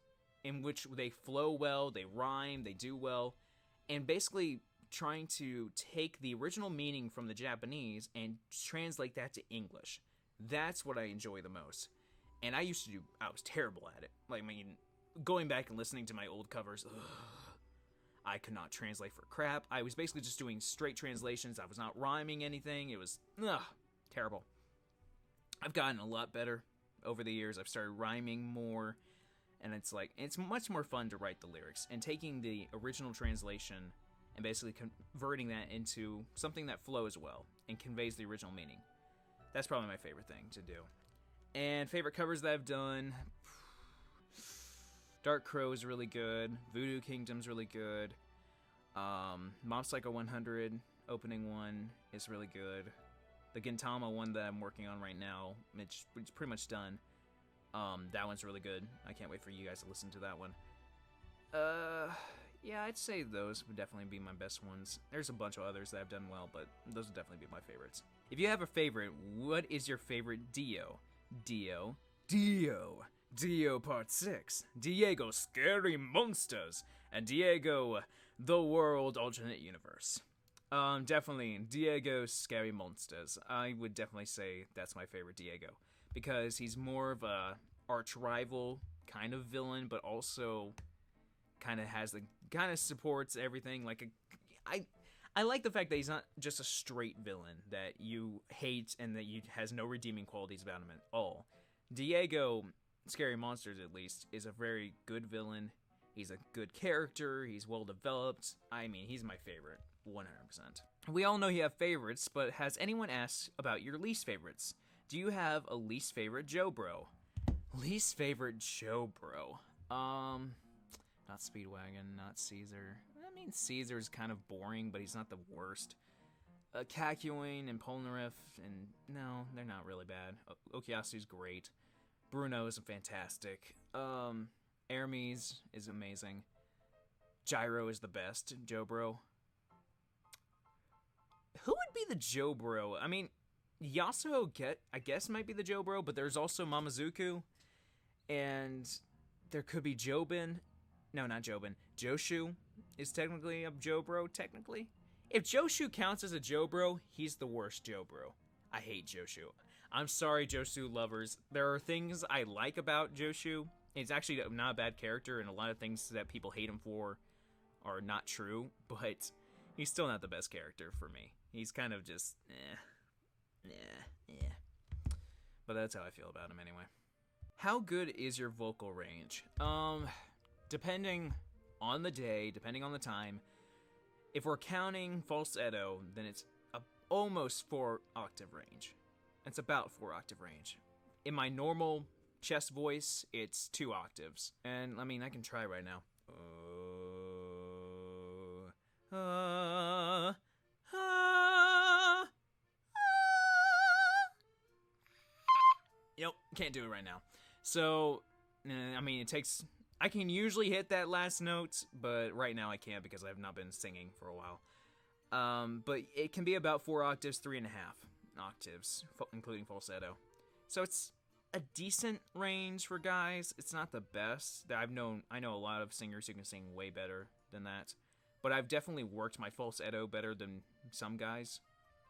in which they flow well, they rhyme, they do well, and basically trying to take the original meaning from the Japanese and translate that to English. That's what I enjoy the most. And I was terrible at it. Like, I mean, going back and listening to my old covers, I could not translate for crap. I was basically just doing straight translations. I was not rhyming anything. It was, terrible. I've gotten a lot better over the years. I've started rhyming more, and it's much more fun to write the lyrics. And taking the original translation and basically converting that into something that flows well and conveys the original meaning. That's probably my favorite thing to do. And favorite covers that I've done, Dark Crow is really good, Voodoo Kingdom's really good, Mob Psycho 100 opening one is really good, the Gintama one that I'm working on right now, it's pretty much done, that one's really good. I can't wait for you guys to listen to that one. Yeah, I'd say those would definitely be my best ones. There's a bunch of others that I've done well, but those would definitely be my favorites. If you have a favorite, what is your favorite Dio? Dio Part 6, Diego Scary Monsters, and Diego The World Alternate Universe. Definitely Diego Scary Monsters. I would definitely say that's my favorite Diego, because he's more of a arch rival kind of villain, but also kind of supports everything. I like the fact that he's not just a straight villain that you hate and that has no redeeming qualities about him at all. Diego, Scary Monsters at least, is a very good villain. He's a good character. He's well developed. I mean, he's my favorite, 100%. We all know you have favorites, but has anyone asked about your least favorites? Do you have a least favorite Joe Bro? Least favorite Joe Bro? Not Speedwagon, not Caesar. I mean, Caesar's kind of boring, but he's not the worst. Kakyoin and Polnareff, and no, they're not really bad. Okuyasu's great. Bruno is fantastic. Hermes is amazing. Gyro is the best. Jobro. Who would be the Jobro? I mean, Yasuo, I guess, might be the Jobro, but there's also Mamazuku, and there could be Jobin. No, not Jobin. Joshu is technically a Jobro, technically. If Joshu counts as a Jobro, he's the worst Jobro. I hate Joshu. I'm sorry, Joshu lovers. There are things I like about Joshu. He's actually not a bad character, and a lot of things that people hate him for are not true, but he's still not the best character for me. He's kind of just, But that's how I feel about him anyway. How good is your vocal range? Depending on the day, depending on the time, if we're counting falsetto, then it's almost 4-octave range. It's about 4-octave range. In my normal chest voice, it's 2 octaves. And, I mean, I can try right now. Nope, can't do it right now. So, I mean, I can usually hit that last note, but right now I can't because I have not been singing for a while. But it can be about 4 octaves, 3.5 octaves, including falsetto. So it's a decent range for guys. It's not the best. I know a lot of singers who can sing way better than that. But I've definitely worked my falsetto better than some guys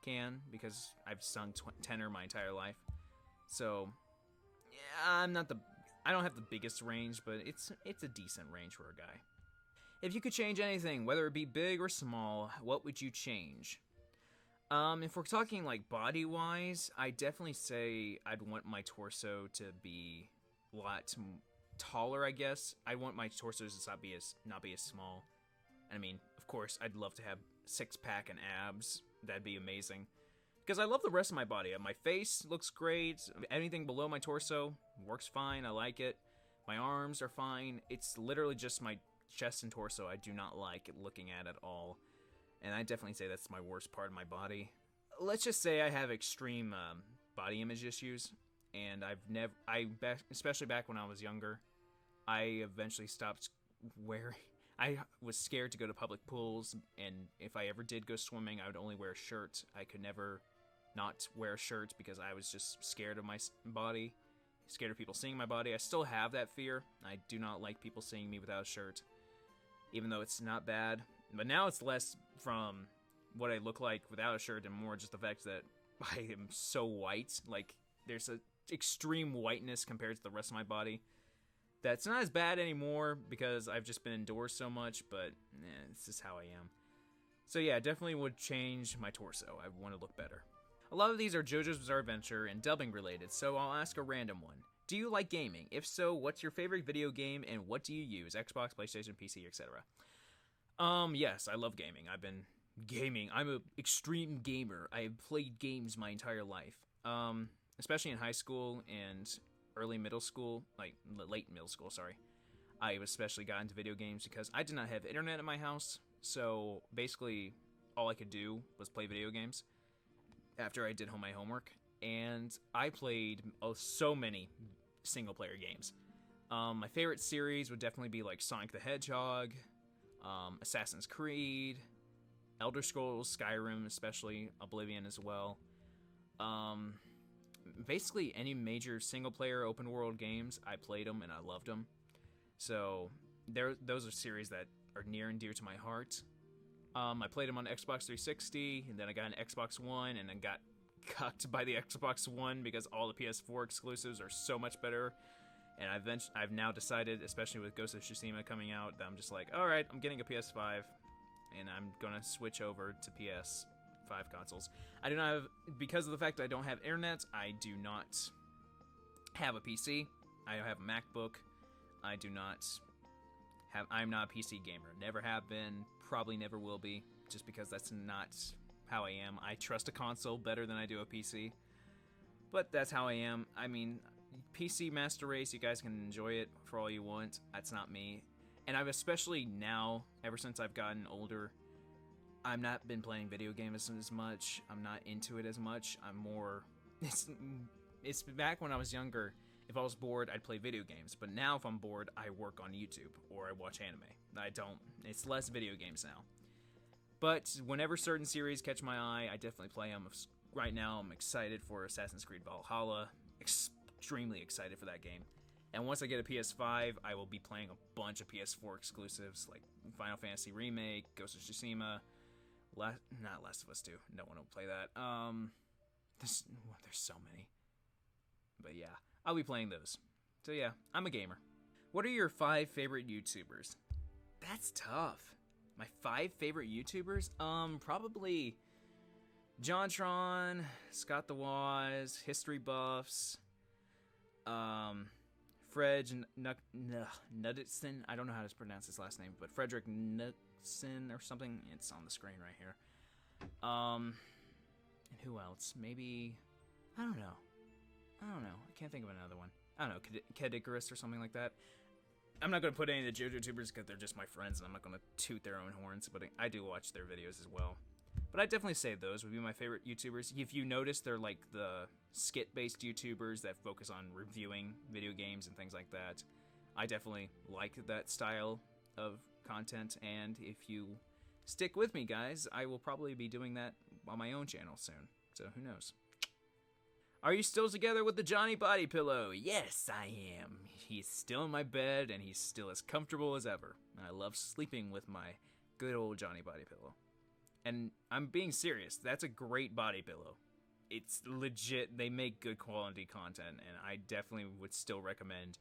can, because I've sung tenor my entire life. So, yeah, I don't have the biggest range, but it's a decent range for a guy. If you could change anything, whether it be big or small, what would you change? If we're talking like body-wise, I definitely say I'd want my torso to be a lot taller, I guess. I want my torso to not be as small. I mean, of course, I'd love to have 6-pack and abs. That'd be amazing. because I love the rest of my body. My face looks great. Anything below my torso works fine. I like it. My arms are fine. It's literally just my chest and torso I do not like looking at all. And I definitely say that's my worst part of my body. Let's just say I have extreme body image issues, and especially back when I was younger, I eventually stopped wearing. I was scared to go to public pools, and if I ever did go swimming, I would only wear a shirt. I could never not wear a shirt because I was just scared of my body, scared of people seeing my body. I still have that fear. I do not like people seeing me without a shirt, even though it's not bad. But now it's less from what I look like without a shirt and more just the fact that I am so white. Like, there's an extreme whiteness compared to the rest of my body. That's not as bad anymore because I've just been indoors so much, but it's just how I am. So yeah, definitely would change my torso. I want to look better. A lot of these are JoJo's Bizarre Adventure and dubbing related, so I'll ask a random one. Do you like gaming? If so, what's your favorite video game and what do you use? Xbox, PlayStation, PC, etc. Yes, I love gaming. I've been gaming. I'm an extreme gamer. I have played games my entire life. Especially in high school and early middle school, like late middle school, sorry. I especially got into video games because I did not have internet in my house, so basically all I could do was play video games after I did my homework, and I played so many single-player games. My favorite series would definitely be like Sonic the Hedgehog, Assassin's Creed, Elder Scrolls, Skyrim especially, Oblivion as well. Basically any major single-player open-world games, I played them and I loved them. So those are series that are near and dear to my heart. I played them on Xbox 360, and then I got an Xbox One, and then got cucked by the Xbox One because all the PS4 exclusives are so much better. And I've now decided, especially with Ghost of Tsushima coming out, that I'm just like, all right, I'm getting a PS5, and I'm gonna switch over to PS5 consoles. I do not have, because of the fact that I don't have internet, I do not have a PC. I have a MacBook. I'm not a PC gamer. Never have been, probably never will be, just because that's not how I am. I trust a console better than I do a PC. But that's how I am. I mean, PC Master Race, you guys can enjoy it for all you want. That's not me. And I've especially now, ever since I've gotten older, I've not been playing video games as much. I'm not into it as much. I'm more... It's back when I was younger. If I was bored, I'd play video games. But now if I'm bored, I work on YouTube or I watch anime. It's less video games now. But whenever certain series catch my eye, I definitely play them. Right now, I'm excited for Assassin's Creed Valhalla. Extremely excited for that game. And once I get a PS5, I will be playing a bunch of PS4 exclusives like Final Fantasy Remake, Ghost of Tsushima, not Last of Us 2. No one will play that. There's so many. But yeah, I'll be playing those. So yeah, I'm a gamer. What are your 5 favorite YouTubers? That's tough. My 5 favorite YouTubers? Probably JonTron, Scott the Waz, History Buffs, Fred Nuditson. I don't know how to pronounce his last name, but Frederick Nuditson or something. It's on the screen right here. And who else? Maybe, I don't know. I can't think of another one. I don't know, Ked Icarus or something like that. I'm not going to put any of the JoJo tubers because they're just my friends and I'm not going to toot their own horns, but I do watch their videos as well. But I'd definitely say those would be my favorite YouTubers. If you notice, they're like the skit-based YouTubers that focus on reviewing video games and things like that. I definitely like that style of content, and if you stick with me, guys, I will probably be doing that on my own channel soon. So who knows? Are you still together with the Johnny Body Pillow? Yes, I am. He's still in my bed, and he's still as comfortable as ever. I love sleeping with my good old Johnny Body Pillow. And I'm being serious. That's a great body pillow. It's legit. They make good quality content, and I definitely would still recommend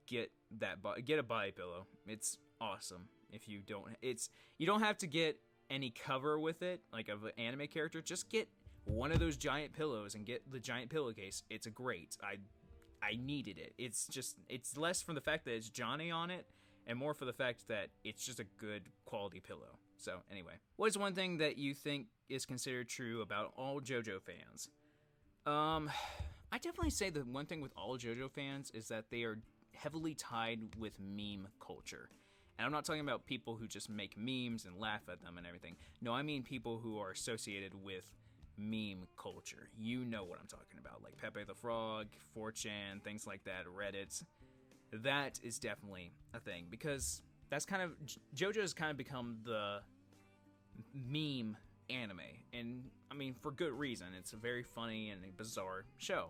get a body pillow. It's awesome. If you don't have to get any cover with it, like of an anime character. Just get one of those giant pillows and get the giant pillowcase. It's great. I needed it. It's less from the fact that it's Johnny on it, and more for the fact that it's just a good quality pillow. So anyway, what is one thing that you think is considered true about all JoJo fans? I definitely say the one thing with all JoJo fans is that they are heavily tied with meme culture. And I'm not talking about people who just make memes and laugh at them and everything. No, I mean people who are associated with meme culture. You know what I'm talking about, like Pepe the Frog, 4chan, things like that, Reddit. That is definitely a thing, because that's kind of, JoJo's kind of become the meme anime, and I mean for good reason. It's a very funny and a bizarre show.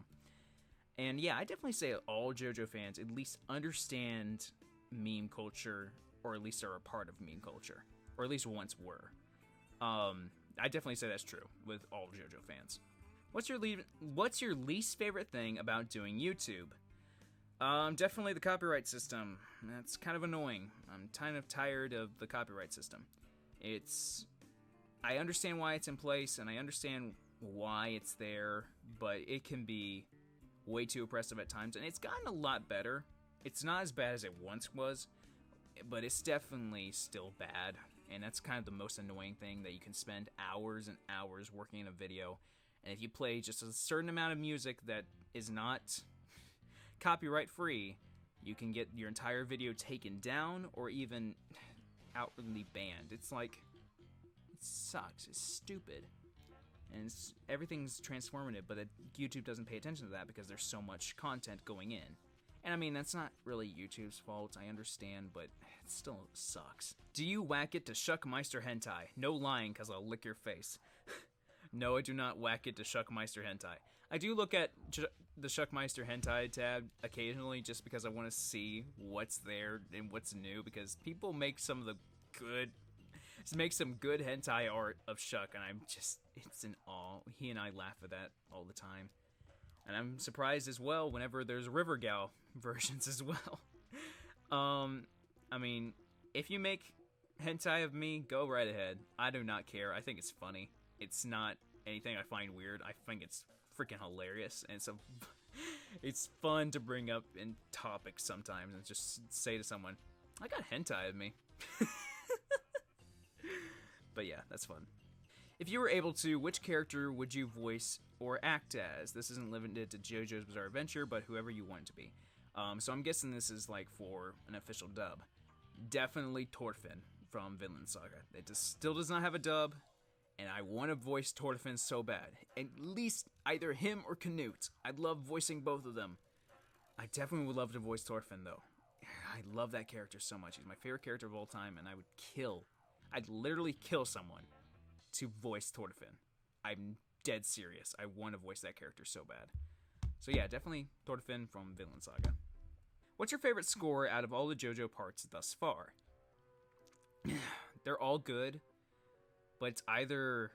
And yeah, I definitely say all JoJo fans at least understand meme culture, or at least are a part of meme culture, or at least once were. I definitely say that's true with all JoJo fans. What's your least favorite thing about doing YouTube? Definitely the copyright system. That's kind of annoying. I'm kind of tired of the copyright system. I understand why it's in place, and I understand why it's there, but it can be way too oppressive at times, and it's gotten a lot better. It's not as bad as it once was, but it's definitely still bad, and that's kind of the most annoying thing, that you can spend hours and hours working in a video, and if you play just a certain amount of music that is not copyright free, you can get your entire video taken down or even outwardly banned. It's like, it sucks. It's stupid. And everything's transformative, but YouTube doesn't pay attention to that because there's so much content going in. And I mean, that's not really YouTube's fault, I understand, but it still sucks. Do you whack it to Shuckmeister Hentai? No lying, because I'll lick your face. No, I do not whack it to Shuckmeister Hentai. I do look at the Shuckmeister Hentai tab occasionally just because I want to see what's there and what's new, because people make some good hentai art of Shuck, and I'm just, it's in awe. He and I laugh at that all the time. And I'm surprised as well whenever there's River Gal versions as well. I mean, if you make hentai of me, go right ahead. I do not care. I think it's funny. It's not anything I find weird. I think it's freaking hilarious, and it's fun to bring up in topics sometimes and just say to someone, I got hentai of me. But yeah, that's fun. If you were able to, which character would you voice or act as? This isn't limited to JoJo's Bizarre Adventure, but whoever you want it to be. So I'm guessing this is like for an official dub. Definitely Thorfinn from Vinland Saga. It still does not have a dub, and I want to voice Thorfinn so bad. At least either him or Knut. I'd love voicing both of them. I definitely would love to voice Thorfinn, though. I love that character so much. He's my favorite character of all time, and I'd literally kill someone to voice Thorfinn. I'm dead serious. I want to voice that character so bad. So yeah, definitely Thorfinn from Vinland Saga. What's your favorite score out of all the JoJo parts thus far? They're all good, but it's either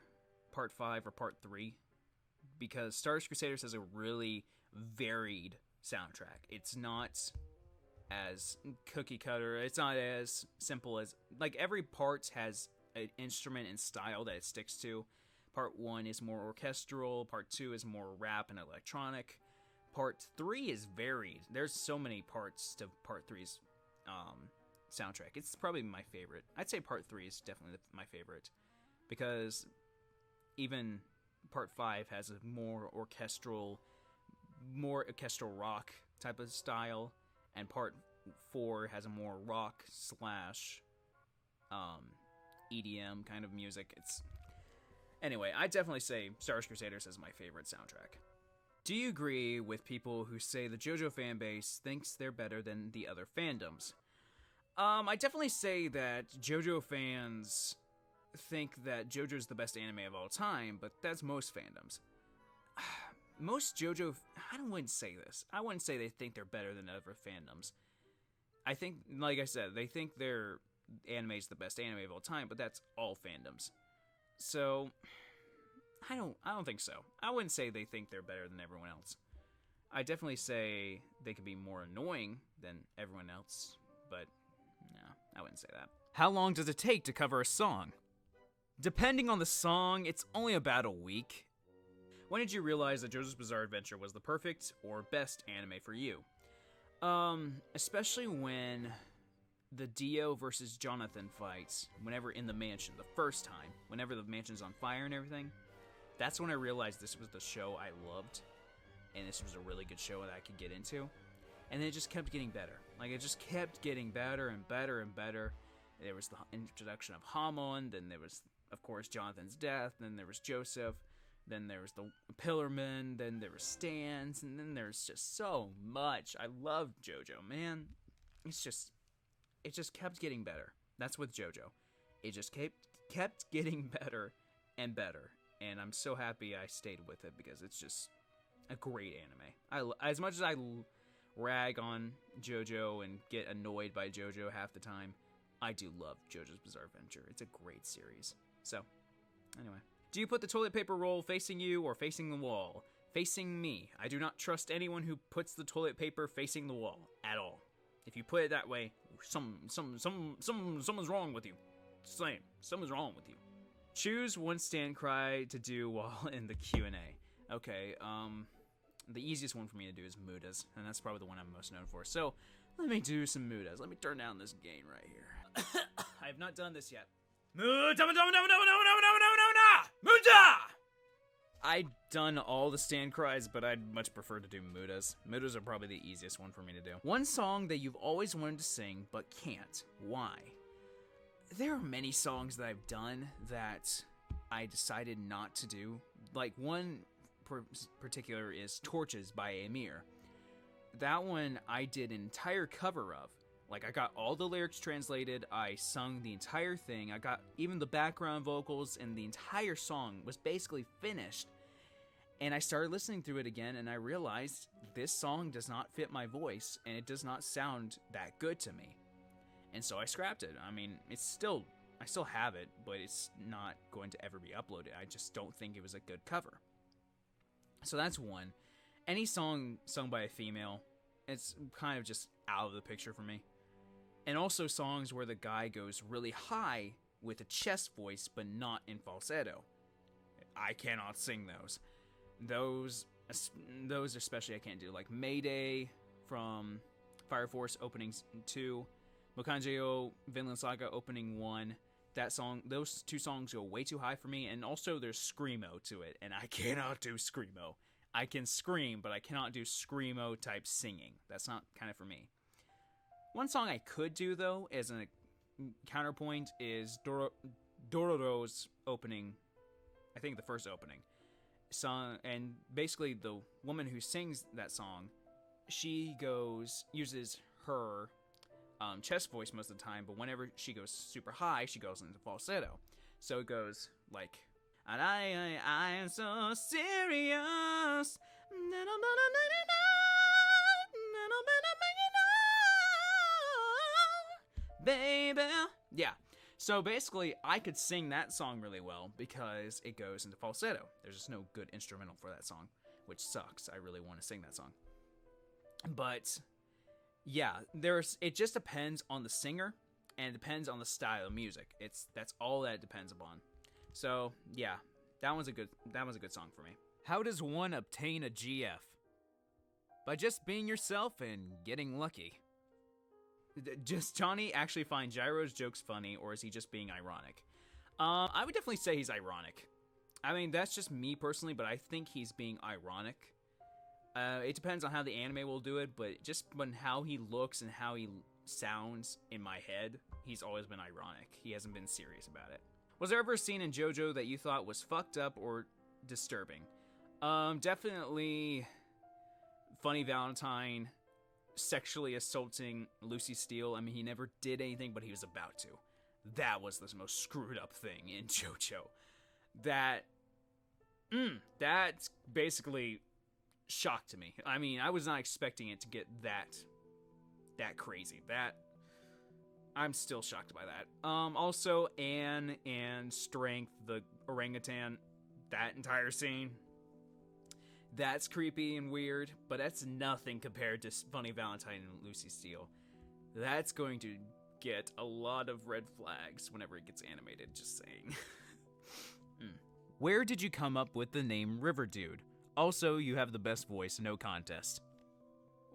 part 5 or part 3, because Stardust Crusaders has a really varied soundtrack. It's not as cookie cutter. It's not as simple as, like, every part has an instrument and style that it sticks to. Part 1 is more orchestral, part 2 is more rap and electronic, part 3 is varied. There's so many parts to part 3's soundtrack. It's probably my favorite. I'd say part 3 is definitely my favorite, because even part 5 has a more orchestral rock type of style, and part 4 has a more rock slash EDM kind of music. Anyway, I definitely say Stardust Crusaders is my favorite soundtrack. Do you agree with people who say the JoJo fanbase thinks they're better than the other fandoms? I definitely say that JoJo fans think that JoJo's the best anime of all time, but that's most fandoms. Most JoJo, I wouldn't say this. I wouldn't say they think they're better than other fandoms. I think, like I said, they think their anime is the best anime of all time, but that's all fandoms. So, I don't think so. I wouldn't say they think they're better than everyone else. I definitely say they could be more annoying than everyone else, but no, I wouldn't say that. How long does it take to cover a song? Depending on the song, it's only about a week. When did you realize that JoJo's Bizarre Adventure was the perfect or best anime for you? Especially when the Dio versus Jonathan fights, whenever in the mansion, the first time, whenever the mansion's on fire and everything, that's when I realized this was the show I loved, and this was a really good show that I could get into. And then it just kept getting better. Like, it just kept getting better and better and better. There was the introduction of Hamon, then there was, of course, Jonathan's death, then there was Joseph, then there was the Pillarmen, then there was Stans, and then there's just so much. I love JoJo, man. It just kept getting better. That's with JoJo. It just kept getting better and better. And I'm so happy I stayed with it because it's just a great anime. As much as I rag on JoJo and get annoyed by JoJo half the time, I do love JoJo's Bizarre Adventure. It's a great series. So, anyway. Do you put the toilet paper roll facing you or facing the wall? Facing me. I do not trust anyone who puts the toilet paper facing the wall at all. If you put it that way, someone's wrong with you. Same. Someone's wrong with you. Choose one stand cry to do while in the Q&A. Okay, the easiest one for me to do is Mudas, and that's probably the one I'm most known for. So, let me do some Mudas. Let me turn down this gain right here. I have not done this yet. Muda! I've done all the stand cries, but I'd much prefer to do Mudas. Mudas are probably the easiest one for me to do. One song that you've always wanted to sing, but can't. Why? There are many songs that I've done that I decided not to do. Like, one particular is Torches by Amir. That one I did an entire cover of. Like, I got all the lyrics translated, I sung the entire thing, I got even the background vocals, and the entire song was basically finished. And I started listening through it again, and I realized this song does not fit my voice, and it does not sound that good to me. And so I scrapped it. I mean, I still have it, but it's not going to ever be uploaded. I just don't think it was a good cover. So that's one. Any song sung by a female, it's kind of just out of the picture for me. And also songs where the guy goes really high with a chest voice, but not in falsetto. I cannot sing those. Those especially I can't do. Like Mayday from Fire Force opening 2, Mokanjeo Vinland Saga opening 1. That song, those two songs go way too high for me, and also there's screamo to it, and I cannot do screamo. I can scream, but I cannot do screamo type singing. That's not kind of for me. One song I could do, though, as a counterpoint, is Dororo's opening, I think the first opening song, and basically the woman who sings that song, she uses her chest voice most of the time, but whenever she goes super high, she goes into falsetto. So it goes like, and I am so serious. Baby. Yeah. So basically, I could sing that song really well because it goes into falsetto. There's just no good instrumental for that song, which sucks. I really want to sing that song. But yeah, it just depends on the singer and it depends on the style of music. That's all that it depends upon. So, yeah, that was a good song for me. How does one obtain a GF? By just being yourself and getting lucky. Does Johnny actually find Gyro's jokes funny, or is he just being ironic? I would definitely say he's ironic. I mean, that's just me personally, but I think he's being ironic. It depends on how the anime will do it, but just when how he looks and how he sounds in my head, he's always been ironic. He hasn't been serious about it. Was there ever a scene in JoJo that you thought was fucked up or disturbing? Definitely Funny Valentine sexually assaulting Lucy Steele. I mean, he never did anything, but he was about to. That was the most screwed up thing in JoJo. That's basically shocked to me. I mean, I was not expecting it to get that crazy. I'm still shocked by that. Also, Anne and Strength, the orangutan, that entire scene, that's creepy and weird, but that's nothing compared to Funny Valentine and Lucy Steele. That's going to get a lot of red flags whenever it gets animated, just saying. Where did you come up with the name Riverdude? Also, you have the best voice, no contest.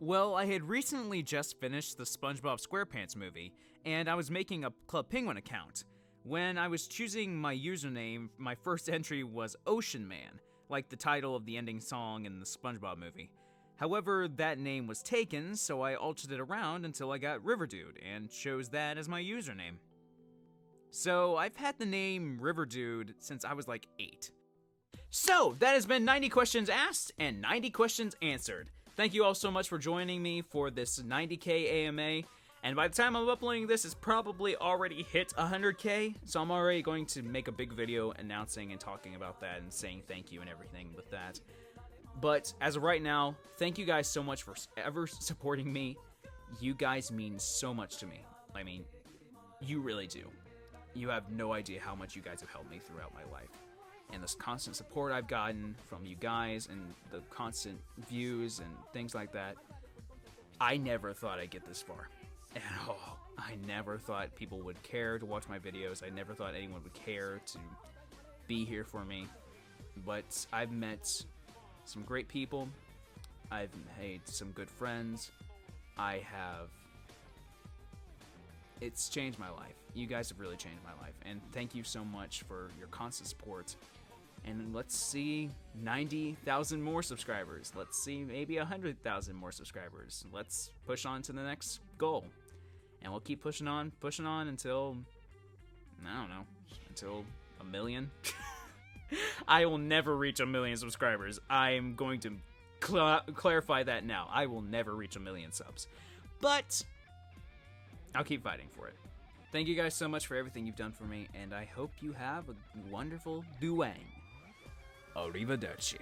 Well, I had recently just finished the SpongeBob SquarePants movie, and I was making a Club Penguin account. When I was choosing my username, my first entry was Ocean Man, like the title of the ending song in the SpongeBob movie. However, that name was taken, so I altered it around until I got Riverdude, and chose that as my username. So, I've had the name Riverdude since I was like 8. So, that has been 90 questions asked and 90 questions answered. Thank you all so much for joining me for this 90K AMA, and by the time I'm uploading this, it's probably already hit 100K, so I'm already going to make a big video announcing and talking about that and saying thank you and everything with that. But as of right now, thank you guys so much for ever supporting me. You guys mean so much to me. I mean, you really do. You have no idea how much you guys have helped me throughout my life. And this constant support I've gotten from you guys and the constant views and things like that, I never thought I'd get this far at all. I never thought people would care to watch my videos. I never thought anyone would care to be here for me. But I've met some great people. I've made some good friends. It's changed my life. You guys have really changed my life. And thank you so much for your constant support. And let's see 90,000 more subscribers. Let's see maybe 100,000 more subscribers. Let's push on to the next goal. And we'll keep pushing on until, I don't know, until 1 million. I will never reach 1 million subscribers. I'm going to clarify that now. I will never reach 1 million subs. But I'll keep fighting for it. Thank you guys so much for everything you've done for me, and I hope you have a wonderful duang. Arrivederci.